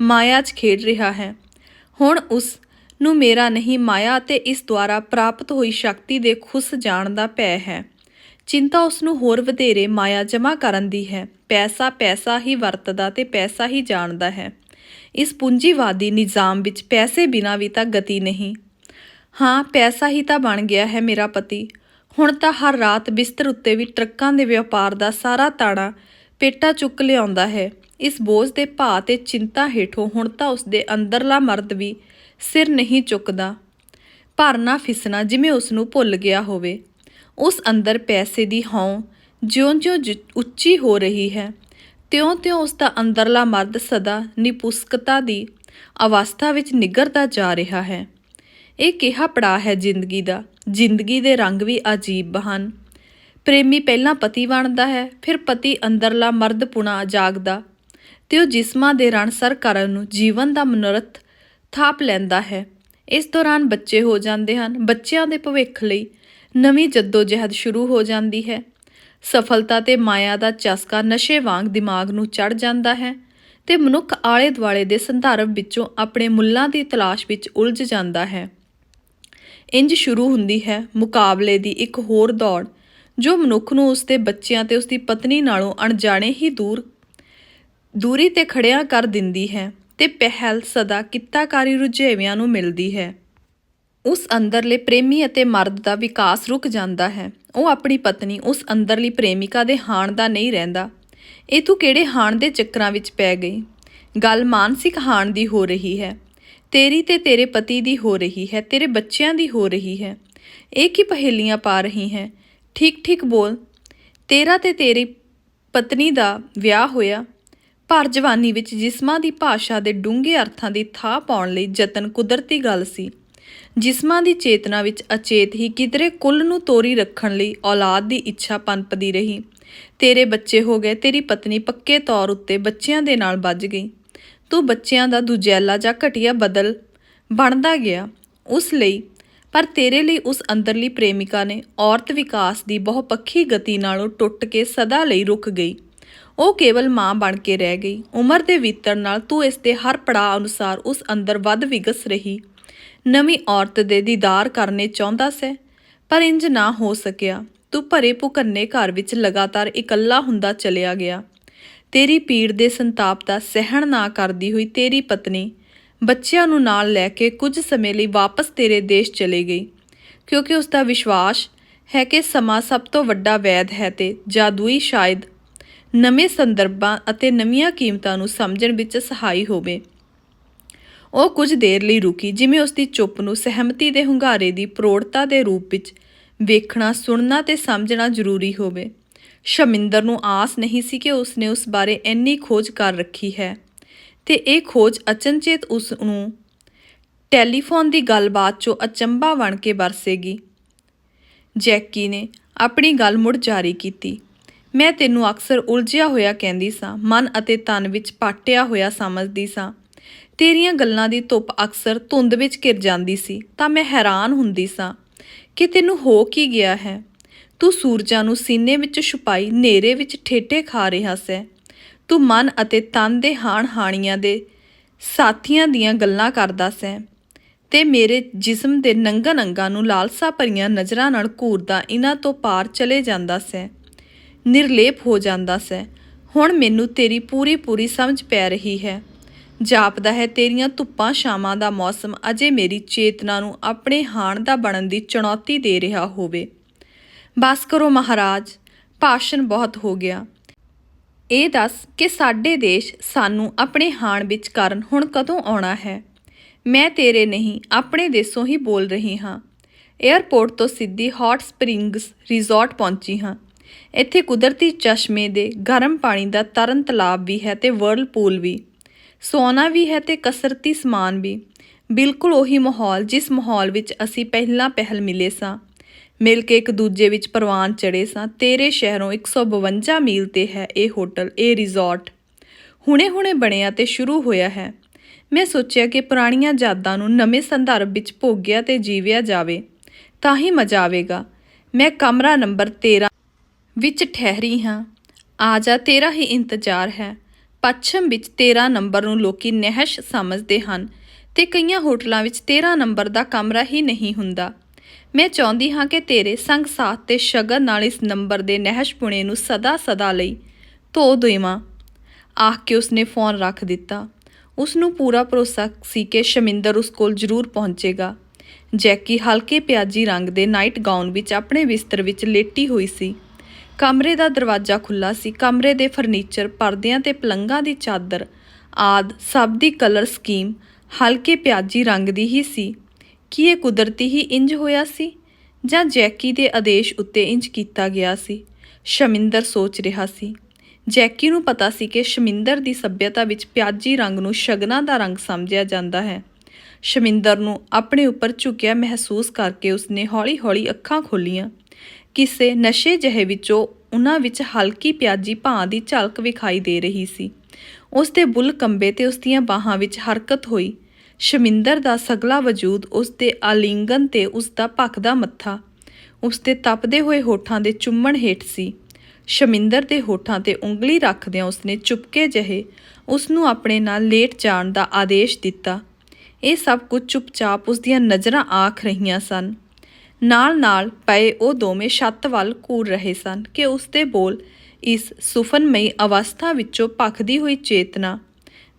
ਮਾਇਆ 'ਚ ਖੇਡ ਰਿਹਾ ਹੈ। ਹੁਣ ਉਸ ਨੂੰ ਮੇਰਾ ਨਹੀਂ, ਮਾਇਆ ਅਤੇ ਇਸ ਦੁਆਰਾ ਪ੍ਰਾਪਤ ਹੋਈ ਸ਼ਕਤੀ ਦੇ ਖੁੱਸ ਜਾਣ ਦਾ ਭੈ ਹੈ। ਚਿੰਤਾ ਉਸ ਨੂੰ ਹੋਰ ਵਧੇਰੇ ਮਾਇਆ ਜਮ੍ਹਾਂ ਕਰਨ ਦੀ ਹੈ। ਪੈਸਾ ਹੀ ਵਰਤਦਾ ਤੇ ਪੈਸਾ ਹੀ ਜਾਣਦਾ ਹੈ। ਇਸ ਪੂੰਜੀਵਾਦੀ ਨਿਜ਼ਾਮ ਵਿੱਚ ਪੈਸੇ ਬਿਨਾਂ ਵੀ ਤਾਂ ਗਤੀ ਨਹੀਂ। ਹਾਂ, ਪੈਸਾ ਹੀ ਤਾਂ ਬਣ ਗਿਆ ਹੈ ਮੇਰਾ ਪਤੀ। ਹੁਣ ਤਾਂ ਹਰ ਰਾਤ ਬਿਸਤਰ ਉੱਤੇ ਵੀ ਟਰੱਕਾਂ ਦੇ ਵਪਾਰ ਦਾ ਸਾਰਾ ਤਾਣਾ ਪੇਟਾ ਚੁੱਕ ਲਿਆਉਂਦਾ ਹੈ। ਇਸ ਬੋਝ ਦੇ ਭਾਅ ਤੇ ਚਿੰਤਾ ਹੇਠੋਂ ਹੁਣ ਤਾਂ ਉਸਦੇ ਅੰਦਰਲਾ ਮਰਦ ਵੀ ਸਿਰ ਨਹੀਂ ਚੁੱਕਦਾ। ਭਰਨਾ ਫਿਸਣਾ ਜਿਵੇਂ ਉਸ ਨੂੰ ਭੁੱਲ ਗਿਆ ਹੋਵੇ। ਉਸ ਅੰਦਰ ਪੈਸੇ ਦੀ ਹਉਂ ਜਿਉਂ-ਜਿਉਂ ਉੱਚੀ ਹੋ ਰਹੀ ਹੈ, ਤਿਉਂ-ਤਿਉਂ ਉਸ ਦਾ ਅੰਦਰਲਾ ਮਰਦ ਸਦਾ ਨਿਪੁੰਸਕਤਾ ਦੀ ਅਵਸਥਾ ਵਿੱਚ ਨਿੱਘਰਦਾ ਜਾ ਰਿਹਾ ਹੈ। ਇਹ ਕਿਹਾ ਪੜਾਅ ਹੈ ਜ਼ਿੰਦਗੀ ਦਾ। ਜ਼ਿੰਦਗੀ ਦੇ ਰੰਗ ਵੀ ਅਜੀਬ ਹਨ। ਪ੍ਰੇਮੀ ਪਹਿਲਾਂ ਪਤੀ ਬਣਦਾ ਹੈ, ਫਿਰ ਪਤੀ ਅੰਦਰਲਾ ਮਰਦਪੁਣਾ ਜਾਗਦਾ ਤੇ ਉਹ ਜਿਸਮਾਂ ਦੇ ਰਣਸਰ ਕਰਨ ਨੂੰ ਜੀਵਨ ਦਾ ਮਨੋਰਥ ਥਾਪ ਲੈਂਦਾ ਹੈ। ਇਸ ਦੌਰਾਨ ਬੱਚੇ ਹੋ ਜਾਂਦੇ ਹਨ। ਬੱਚਿਆਂ ਦੇ ਭਵਿੱਖ ਲਈ ਨਵੀਂ ਜੱਦੋ-ਜਹਿਦ ਸ਼ੁਰੂ ਹੋ ਜਾਂਦੀ ਹੈ। ਸਫਲਤਾ ਤੇ ਮਾਇਆ ਦਾ ਚਸਕਾ ਨਸ਼ੇ ਵਾਂਗ ਦਿਮਾਗ ਨੂੰ ਚੜ੍ਹ ਜਾਂਦਾ ਹੈ ਤੇ ਮਨੁੱਖ ਆਲੇ ਦੁਆਲੇ ਦੇ ਸੰਦਰਭ ਵਿੱਚੋਂ ਆਪਣੇ ਮੁੱਲਾਂ ਦੀ ਤਲਾਸ਼ ਵਿੱਚ ਉਲਝ ਜਾਂਦਾ ਹੈ। ਇੰਜ ਸ਼ੁਰੂ ਹੁੰਦੀ ਹੈ ਮੁਕਾਬਲੇ ਦੀ ਇੱਕ ਹੋਰ ਦੌੜ, ਜੋ ਮਨੁੱਖ ਨੂੰ ਉਸਦੇ ਬੱਚਿਆਂ ਤੇ ਉਸਦੀ ਪਤਨੀ ਨਾਲੋਂ ਅਣਜਾਣੇ ਹੀ ਦੂਰੀ ਤੇ ਖੜਿਆਂ ਕਰ ਦਿੰਦੀ ਹੈ ਤੇ ਪਹਿਲ ਸਦਾ ਕਿੱਤਾਕਾਰੀ ਰੁਝੇਵਿਆਂ ਨੂੰ ਮਿਲਦੀ ਹੈ। ਉਸ ਅੰਦਰਲੇ ਪ੍ਰੇਮੀ ਅਤੇ ਮਰਦ ਦਾ ਵਿਕਾਸ ਰੁਕ ਜਾਂਦਾ ਹੈ। ਉਹ ਆਪਣੀ ਪਤਨੀ, ਉਸ ਅੰਦਰਲੀ ਪ੍ਰੇਮਿਕਾ ਦੇ ਹਾਣ ਦਾ ਨਹੀਂ ਰਹਿੰਦਾ। ਇਹ ਤੂੰ ਕਿਹੜੇ ਹਾਣ ਦੇ ਚੱਕਰਾਂ ਵਿੱਚ ਪੈ ਗਈ? ਗੱਲ ਮਾਨਸਿਕ ਹਾਣ ਦੀ ਹੋ ਰਹੀ ਹੈ। ਤੇਰੀ ਤੇ ਤੇਰੇ ਪਤੀ ਦੀ ਹੋ ਰਹੀ ਹੈ, ਤੇਰੇ ਬੱਚਿਆਂ ਦੀ ਹੋ ਰਹੀ ਹੈ। ਇਹ ਕੀ ਪਹੇਲੀਆਂ ਪਾ ਰਹੀ ਹੈ? ਠੀਕ ਠੀਕ ਬੋਲ। ਤੇਰਾ ਤੇ ਤੇਰੀ ਪਤਨੀ ਦਾ ਵਿਆਹ ਹੋਇਆ, ਭਰ ਜਵਾਨੀ ਵਿੱਚ ਜਿਸਮਾਂ ਦੀ ਭਾਸ਼ਾ ਦੇ ਡੂੰਘੇ ਅਰਥਾਂ ਦੀ ਥਾਹ ਪਾਉਣ ਲਈ ਯਤਨ ਕੁਦਰਤੀ ਗੱਲ ਸੀ। ਜਿਸਮਾਂ ਦੀ ਚੇਤਨਾ ਵਿੱਚ ਅਚੇਤ ਹੀ ਕਿਧਰੇ ਕੁੱਲ ਨੂੰ ਤੋਰੀ ਰੱਖਣ ਲਈ ਔਲਾਦ ਦੀ ਇੱਛਾ ਪਨਪਦੀ ਰਹੀ। ਤੇਰੇ ਬੱਚੇ ਹੋ ਗਏ, ਤੇਰੀ ਪਤਨੀ ਪੱਕੇ ਤੌਰ ਉੱਤੇ ਬੱਚਿਆਂ ਦੇ ਨਾਲ ਬੱਝ ਗਈ। ਤੂੰ ਬੱਚਿਆਂ ਦਾ ਦੁਜੈਲਾ ਜਾਂ ਘਟੀਆ ਬਦਲ ਬਣਦਾ ਗਿਆ ਉਸ ਲਈ, ਪਰ ਤੇਰੇ ਲਈ ਉਸ ਅੰਦਰਲੀ ਪ੍ਰੇਮਿਕਾ ਨੇ ਔਰਤ ਵਿਕਾਸ ਦੀ ਬਹੁਪੱਖੀ ਗਤੀ ਨਾਲੋਂ ਟੁੱਟ ਕੇ ਸਦਾ ਲਈ ਰੁਕ ਗਈ। ਉਹ ਕੇਵਲ ਮਾਂ ਬਣ ਕੇ ਰਹਿ ਗਈ। ਉਮਰ ਦੇ ਬੀਤਣ ਨਾਲ ਤੂੰ ਇਸ ਦੇ ਹਰ ਪੜਾਅ ਅਨੁਸਾਰ ਉਸ ਅੰਦਰ ਵੱਧ ਵਿਗਸ ਰਹੀ। ਨਵੀਂ ਔਰਤ ਦੇ ਦੀਦਾਰ ਕਰਨੇ ਚਾਹੁੰਦਾ ਸੈਂ, ਪਰ ਇੰਜ ਨਾ ਹੋ ਸਕਿਆ। ਤੂੰ ਭਰੇ ਭੁਕੰਨੇ ਘਰ ਵਿੱਚ ਲਗਾਤਾਰ ਇਕੱਲਾ ਹੁੰਦਾ ਚਲਿਆ ਗਿਆ। ਤੇਰੀ ਪੀੜ ਦੇ ਸੰਤਾਪ ਦਾ ਸਹਿਣ ਨਾ ਕਰਦੀ ਹੋਈ ਤੇਰੀ ਪਤਨੀ ਬੱਚਿਆਂ ਨੂੰ ਨਾਲ ਲੈ ਕੇ ਕੁਝ ਸਮੇਂ ਲਈ ਵਾਪਸ ਤੇਰੇ ਦੇਸ਼ ਚਲੇ ਗਈ, ਕਿਉਂਕਿ ਉਸ ਦਾ ਵਿਸ਼ਵਾਸ ਹੈ ਕਿ ਸਮਾਂ ਸਭ ਤੋਂ ਵੱਡਾ ਵੈਦ ਹੈ ਤੇ ਜਾਦੂਈ ਸ਼ਾਇਦ ਨਵੇਂ ਸੰਦਰਭਾਂ ਅਤੇ ਨਵੀਆਂ ਕੀਮਤਾਂ ਨੂੰ ਸਮਝਣ ਵਿੱਚ ਸਹਾਈ ਹੋਵੇ। ਉਹ ਕੁਝ ਦੇਰ ਲਈ ਰੁਕੀ, ਜਿਵੇਂ ਉਸ ਦੀ ਚੁੱਪ ਨੂੰ ਸਹਿਮਤੀ ਦੇ ਹੁੰਗਾਰੇ ਦੀ ਪ੍ਰੋੜਤਾ ਦੇ ਰੂਪ ਵਿੱਚ ਵੇਖਣਾ, ਸੁਣਨਾ ਤੇ ਸਮਝਣਾ ਜ਼ਰੂਰੀ ਹੋਵੇ। ਸ਼ਮਿੰਦਰ ਨੂੰ ਆਸ ਨਹੀਂ ਸੀ ਕਿ ਉਸਨੇ ਉਸ ਬਾਰੇ ਇੰਨੀ ਖੋਜ ਕਰ ਰੱਖੀ ਹੈ ਤੇ ਇਹ ਖੋਜ ਅਚਨਚੇਤ ਉਸ ਨੂੰ ਟੈਲੀਫੋਨ ਦੀ ਗੱਲਬਾਤ 'ਚੋਂ ਅਚੰਭਾ ਬਣ ਕੇ ਵਰਸੇਗੀ। ਜੈਕੀ ਨੇ ਆਪਣੀ ਗੱਲ ਮੁੜ ਜਾਰੀ ਕੀਤੀ। ਮੈਂ ਤੈਨੂੰ ਅਕਸਰ ਉਲਝਿਆ ਹੋਇਆ ਕਹਿੰਦੀ ਸਾਂ, ਮਨ ਅਤੇ ਤਨ ਵਿੱਚ ਪਾਟਿਆ ਹੋਇਆ ਸਮਝਦੀ ਸਾਂ। ਤੇਰੀਆਂ ਗੱਲਾਂ ਦੀ ਧੁੱਪ ਅਕਸਰ ਧੁੰਦ ਵਿੱਚ ਘਿਰ ਜਾਂਦੀ ਸੀ ਤਾਂ ਮੈਂ ਹੈਰਾਨ ਹੁੰਦੀ ਸਾਂ ਕਿ ਤੈਨੂੰ ਹੋ ਕੀ ਗਿਆ ਹੈ। ਤੂੰ ਸੂਰਜਾਂ ਨੂੰ ਸੀਨੇ ਵਿੱਚ ਛੁਪਾਈ ਹਨੇਰੇ ਵਿੱਚ ਠੇਠੇ ਖਾ ਰਿਹਾ ਸੈਂ। ਤੂੰ ਮਨ ਅਤੇ ਤਨ ਦੇ ਹਾਣੀਆਂ ਦੇ ਸਾਥੀਆਂ ਦੀਆਂ ਗੱਲਾਂ ਕਰਦਾ ਸੈਂ ਤੇ ਮੇਰੇ ਜਿਸਮ ਦੇ ਨੰਗਨ ਅੰਗਾਂ ਨੂੰ ਲਾਲਸਾ ਭਰੀਆਂ ਨਜ਼ਰਾਂ ਨਾਲ ਘੂਰਦਾ ਇਹਨਾਂ ਤੋਂ ਪਾਰ ਚਲੇ ਜਾਂਦਾ ਸੈਂ, ਨਿਰਲੇਪ ਹੋ ਜਾਂਦਾ ਸੈਂ। ਹੁਣ ਮੈਨੂੰ ਤੇਰੀ ਪੂਰੀ ਸਮਝ ਪੈ ਰਹੀ ਹੈ। ਜਾਪਦਾ ਹੈ ਤੇਰੀਆਂ ਧੁੱਪਾਂ ਛਾਵਾਂ ਦਾ ਮੌਸਮ ਅਜੇ ਮੇਰੀ ਚੇਤਨਾ ਨੂੰ ਆਪਣੇ ਹਾਣ ਦਾ ਬਣਨ ਦੀ ਚੁਣੌਤੀ ਦੇ ਰਿਹਾ ਹੋਵੇ। ਬਸ ਕਰੋ ਮਹਾਰਾਜ, ਭਾਸ਼ਣ ਬਹੁਤ ਹੋ ਗਿਆ। ਇਹ ਦੱਸ ਕਿ ਸਾਡੇ ਦੇਸ਼ ਸਾਨੂੰ ਆਪਣੇ ਹਾਣ ਵਿੱਚ ਕਰਨ ਹੁਣ ਕਦੋਂ ਆਉਣਾ ਹੈ? ਮੈਂ ਤੇਰੇ ਨਹੀਂ, ਆਪਣੇ ਦੇਸ਼ੋਂ ਹੀ ਬੋਲ ਰਹੀ ਹਾਂ। ਏਅਰਪੋਰਟ ਤੋਂ ਸਿੱਧੀ ਹੌਟ ਸਪਰਿੰਗਸ ਰਿਜ਼ੋਰਟ ਪਹੁੰਚੀ ਹਾਂ। ਇੱਥੇ ਕੁਦਰਤੀ ਚਸ਼ਮੇ ਦੇ ਗਰਮ ਪਾਣੀ ਦਾ ਤਰਨ ਤਲਾਬ ਵੀ ਹੈ ਤੇ ਵਰਲਪੂਲ ਵੀ, ਸੌਨਾ ਵੀ ਹੈ ਤੇ ਕਸਰਤੀ ਸਮਾਨ ਵੀ। ਬਿਲਕੁਲ ਉਹੀ ਮਾਹੌਲ ਜਿਸ ਮਾਹੌਲ ਵਿੱਚ ਅਸੀਂ ਪਹਿਲ ਮਿਲੇ ਸਾਂ, ਮਿਲ ਕੇ ਇੱਕ ਦੂਜੇ ਵਿੱਚ ਪ੍ਰਵਾਨ ਚੜ੍ਹੇ ਸਾਂ। ਤੇਰੇ ਸ਼ਹਿਰੋਂ 152 ਮੀਲ 'ਤੇ ਹੈ ਇਹ ਹੋਟਲ, ਇਹ ਰਿਜ਼ੋਰਟ ਹੁਣੇ ਬਣਿਆ ਤੇ ਸ਼ੁਰੂ ਹੋਇਆ ਹੈ। ਮੈਂ ਸੋਚਿਆ ਕਿ ਪੁਰਾਣੀਆਂ ਯਾਦਾਂ ਨੂੰ ਨਵੇਂ ਸੰਦਰਭ ਵਿੱਚ ਭੋਗਿਆ ਤੇ ਜੀਵਿਆ ਜਾਵੇ ਤਾਂ ਹੀ ਮਜ਼ਾ ਆਵੇਗਾ। ਮੈਂ ਕਮਰਾ ਨੰਬਰ 13 ਵਿੱਚ ਠਹਿਰੀ ਹਾਂ। ਆ ਜਾ, ਤੇਰਾ ਹੀ ਇੰਤਜ਼ਾਰ ਹੈ। ਪੱਛਮ ਵਿੱਚ 13 ਨੰਬਰ ਨੂੰ ਲੋਕੀ ਨਹਿਸ਼ ਸਮਝਦੇ ਹਨ ਤੇ ਕਈਆਂ ਹੋਟਲਾਂ ਵਿੱਚ 13 ਨੰਬਰ ਦਾ ਕਮਰਾ ਹੀ ਨਹੀਂ ਹੁੰਦਾ। ਮੈਂ ਚਾਹੁੰਦੀ ਹਾਂ ਕਿ ਤੇਰੇ ਸੰਗ ਸਾਥ ਤੇ ਸ਼ਗਨ ਨਾਲ ਇਸ ਨੰਬਰ ਦੇ ਨਹਿਸ਼ਪੁਣੇ ਨੂੰ ਸਦਾ ਲਈ ਧੋ ਦੇਵਾਂ। ਆਖ ਕੇ ਉਸਨੇ ਫੋਨ ਰੱਖ ਦਿੱਤਾ। ਉਸਨੂੰ ਪੂਰਾ ਭਰੋਸਾ ਸੀ ਕਿ ਸ਼ਮਿੰਦਰ ਉਸ ਕੋਲ ਜ਼ਰੂਰ ਪਹੁੰਚੇਗਾ। ਜੈਕੀ ਹਲਕੇ ਪਿਆਜੀ ਰੰਗ ਦੇ ਨਾਈਟ ਗਾਊਨ ਵਿੱਚ ਆਪਣੇ ਬਿਸਤਰ ਵਿੱਚ ਲੇਟੀ ਹੋਈ ਸੀ। ਕਮਰੇ ਦਾ ਦਰਵਾਜ਼ਾ ਖੁੱਲ੍ਹਾ ਸੀ। ਕਮਰੇ ਦੇ ਫਰਨੀਚਰ, ਪਰਦਿਆਂ ਤੇ ਪਲੰਘਾਂ ਦੀ ਚਾਦਰ ਆਦਿ ਸਭ ਦੀ ਕਲਰ ਸਕੀਮ ਹਲਕੇ ਪਿਆਜੀ ਰੰਗ ਦੀ ਹੀ ਸੀ। ਕੀ ਇਹ ਕੁਦਰਤੀ ਹੀ ਇੰਜ ਹੋਇਆ ਸੀ ਜਾਂ ਜੈਕੀ ਦੇ ਆਦੇਸ਼ ਉੱਤੇ ਇੰਜ ਕੀਤਾ ਗਿਆ ਸੀ? ਸ਼ਮਿੰਦਰ ਸੋਚ ਰਿਹਾ ਸੀ। ਜੈਕੀ ਨੂੰ ਪਤਾ ਸੀ ਕਿ ਸ਼ਮਿੰਦਰ ਦੀ ਸੱਭਿਅਤਾ ਵਿੱਚ ਪਿਆਜੀ ਰੰਗ ਨੂੰ ਸ਼ਗਨਾਂ ਦਾ ਰੰਗ ਸਮਝਿਆ ਜਾਂਦਾ ਹੈ। ਸ਼ਮਿੰਦਰ ਨੂੰ ਆਪਣੇ ਉੱਪਰ ਝੁਕਿਆ ਮਹਿਸੂਸ ਕਰਕੇ ਉਸਨੇ ਹੌਲੀ ਅੱਖਾਂ ਖੋਲ੍ਹੀਆਂ। ਕਿਸੇ ਨਸ਼ੇ ਜਿਹੇ ਵਿੱਚੋਂ ਉਹਨਾਂ ਵਿੱਚ ਹਲਕੀ ਪਿਆਜੀ ਭਾਂ ਦੀ ਝਲਕ ਵਿਖਾਈ ਦੇ ਰਹੀ ਸੀ। ਉਸ ਦੇ ਬੁੱਲ੍ਹ ਕੰਬੇ ਤੇ ਉਸ ਦੀਆਂ ਬਾਹਾਂ ਵਿੱਚ ਹਰਕਤ ਹੋਈ। ਸ਼ਮਿੰਦਰ ਦਾ ਸਗਲਾ ਵਜੂਦ, ਉਸ ਦੇ ਆਲਿੰਗਨ ਤੇ ਉਸ ਦਾ ਭਖਦਾ ਮੱਥਾ, ਉਸ ਦੇ ਤਪਦੇ ਹੋਏ ਹੋਠਾਂ ਦੇ ਚੁੰਮਣ ਹੇਠ ਸੀ। ਸ਼ਮਿੰਦਰ ਦੇ ਹੋਠਾਂ ਤੇ ਉਂਗਲੀ ਰੱਖਦਿਆਂ ਉਸਨੇ ਚੁਪਕੇ ਜਿਹੇ ਉਸਨੂੰ ਆਪਣੇ ਨਾਲ ਲੇਟ ਜਾਣ ਦਾ ਆਦੇਸ਼ ਦਿੱਤਾ। ਇਹ ਸਭ ਕੁਝ ਚੁੱਪਚਾਪ ਉਸ ਦੀਆਂ ਨਜ਼ਰਾਂ ਆਖ ਰਹੀਆਂ ਸਨ। ਨਾਲ ਪਏ ਉਹ ਦੋਵੇਂ ਛੱਤ ਵੱਲ ਘੂਰ ਰਹੇ ਸਨ ਕਿ ਉਸ ਦੇ ਬੋਲ ਇਸ ਸੁਫਨਮਈ ਅਵਸਥਾ ਵਿੱਚੋਂ ਭਖਦੀ ਹੋਈ ਚੇਤਨਾ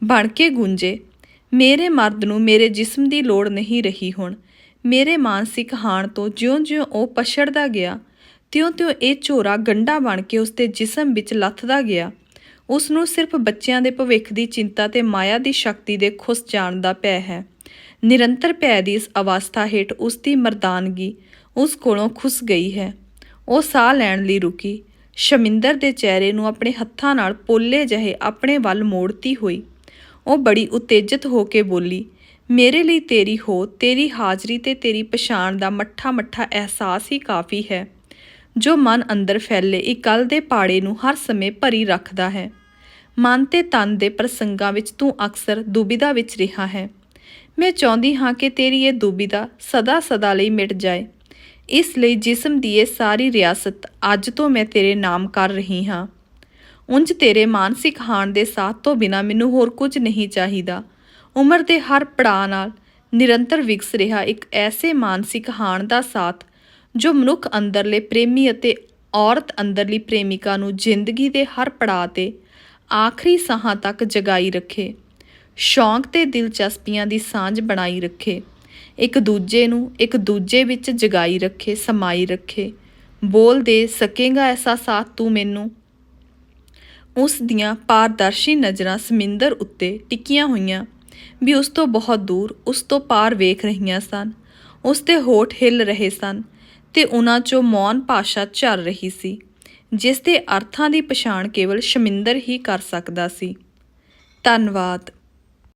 ਬਣ ਕੇ ਗੂੰਜੇ। ਮੇਰੇ ਮਰਦ ਨੂੰ ਮੇਰੇ ਜਿਸਮ ਦੀ ਲੋੜ ਨਹੀਂ ਰਹੀ ਹੁਣ। ਮੇਰੇ ਮਾਨਸਿਕ ਹਾਣ ਤੋਂ ਜਿਉਂ-ਜਿਉਂ ਉਹ ਪਛੜਦਾ ਗਿਆ, ਤਿਉਂ-ਤਿਉਂ ਇਹ ਝੋਰਾ ਗੰਢਾ ਬਣ ਕੇ ਉਸਦੇ ਜਿਸਮ ਵਿੱਚ ਲੱਥਦਾ ਗਿਆ। ਉਸ ਨੂੰ ਸਿਰਫ ਬੱਚਿਆਂ ਦੇ ਭਵਿੱਖ ਦੀ ਚਿੰਤਾ ਤੇ ਮਾਇਆ ਦੀ ਸ਼ਕਤੀ ਦੇ ਖੁੱਸ ਜਾਣ ਦਾ ਭੈ ਹੈ। ਨਿਰੰਤਰ ਭੈ ਦੀ ਇਸ ਅਵਸਥਾ ਹੇਠ ਉਸ ਦੀ ਮਰਦਾਨਗੀ ਉਸ ਕੋਲੋਂ ਖੁੱਸ ਗਈ ਹੈ। ਉਹ ਸਾਹ ਲੈਣ ਲਈ ਰੁਕੀ। ਸ਼ਮਿੰਦਰ ਦੇ ਚਿਹਰੇ ਨੂੰ ਆਪਣੇ ਹੱਥਾਂ ਨਾਲ ਪੋਲੇ ਜਿਹੇ ਆਪਣੇ ਵੱਲ ਮੋੜਤੀ ਹੋਈ ਉਹ ਬੜੀ ਉਤੇਜਿਤ ਹੋ ਕੇ ਬੋਲੀ, ਮੇਰੇ ਲਈ ਤੇਰੀ ਹੋਂਦ, ਤੇਰੀ ਹਾਜ਼ਰੀ ਤੇ ਤੇਰੀ ਪਛਾਣ ਦਾ ਮੱਠਾ ਮੱਠਾ ਅਹਿਸਾਸ ਹੀ ਕਾਫੀ ਹੈ, ਜੋ ਮਨ ਅੰਦਰ ਫੈਲੇ ਇੱਕ ਗੱਲ ਦੇ ਪਾੜੇ ਨੂੰ ਹਰ ਸਮੇਂ ਭਰੀ ਰੱਖਦਾ ਹੈ। ਮਨ ਤੇ ਤਨ ਦੇ ਪ੍ਰਸੰਗਾਂ ਵਿੱਚ ਤੂੰ ਅਕਸਰ ਦੁਬਿਧਾ ਵਿੱਚ ਰਿਹਾ ਹੈ। ਮੈਂ ਚਾਹੁੰਦੀ ਹਾਂ ਕਿ ਤੇਰੀ ਇਹ ਦੁਬਿਧਾ ਸਦਾ ਸਦਾ ਲਈ ਮਿਟ ਜਾਏ। ਇਸ ਲਈ ਜਿਸਮ ਦੀ ਇਹ ਸਾਰੀ ਰਿਆਸਤ ਅੱਜ ਤੋਂ ਮੈਂ ਤੇਰੇ ਨਾਮ ਕਰ ਰਹੀ ਹਾਂ। ਉਂਝ ਤੇਰੇ ਮਾਨਸਿਕ ਹਾਣ ਦੇ ਸਾਥ ਤੋਂ ਬਿਨਾਂ ਮੈਨੂੰ ਹੋਰ ਕੁਝ ਨਹੀਂ ਚਾਹੀਦਾ। ਉਮਰ ਦੇ ਹਰ ਪੜਾਅ ਨਾਲ ਨਿਰੰਤਰ ਵਿਕਸ ਰਿਹਾ ਇੱਕ ਐਸੇ ਮਾਨਸਿਕ ਹਾਣ ਦਾ ਸਾਥ ਜੋ ਮਨੁੱਖ ਅੰਦਰਲੇ ਪ੍ਰੇਮੀ ਅਤੇ ਔਰਤ ਅੰਦਰਲੀ ਪ੍ਰੇਮਿਕਾ ਨੂੰ ਜ਼ਿੰਦਗੀ ਦੇ ਹਰ ਪੜਾਅ 'ਤੇ ਆਖਰੀ ਸਾਹਾਂ ਤੱਕ ਜਗਾਈ ਰੱਖੇ, ਸ਼ੌਂਕ ਤੇ ਦਿਲਚਸਪੀਆਂ ਦੀ ਸਾਂਝ ਬਣਾਈ ਰੱਖੇ, ਇੱਕ ਦੂਜੇ ਨੂੰ ਇੱਕ ਦੂਜੇ ਵਿੱਚ ਜਗਾਈ ਰੱਖੇ, ਸਮਾਈ ਰੱਖੇ। ਬੋਲ ਦੇ ਸਕੇਂਗਾ ਐਸਾ ਸਾਥ ਤੂੰ ਮੈਨੂੰ? ਉਸ ਦੀਆਂ ਪਾਰਦਰਸ਼ੀ ਨਜ਼ਰਾਂ ਸਮਿੰਦਰ ਉੱਤੇ ਟਿਕੀਆਂ ਹੋਈਆਂ ਵੀ ਉਸ ਤੋਂ ਬਹੁਤ ਦੂਰ, ਉਸ ਤੋਂ ਪਾਰ ਵੇਖ ਰਹੀਆਂ ਸਨ। ਉਸ ਦੇ ਹੋਠ ਹਿੱਲ ਰਹੇ ਸਨ ਤੇ ਉਹਨਾਂ 'ਚੋਂ ਮੌਨ ਭਾਸ਼ਾ ਝਰ ਰਹੀ ਸੀ, ਜਿਸ ਦੇ ਅਰਥਾਂ ਦੀ ਪਛਾਣ ਕੇਵਲ ਸ਼ਮਿੰਦਰ ਹੀ ਕਰ ਸਕਦਾ ਸੀ। ਧੰਨਵਾਦ।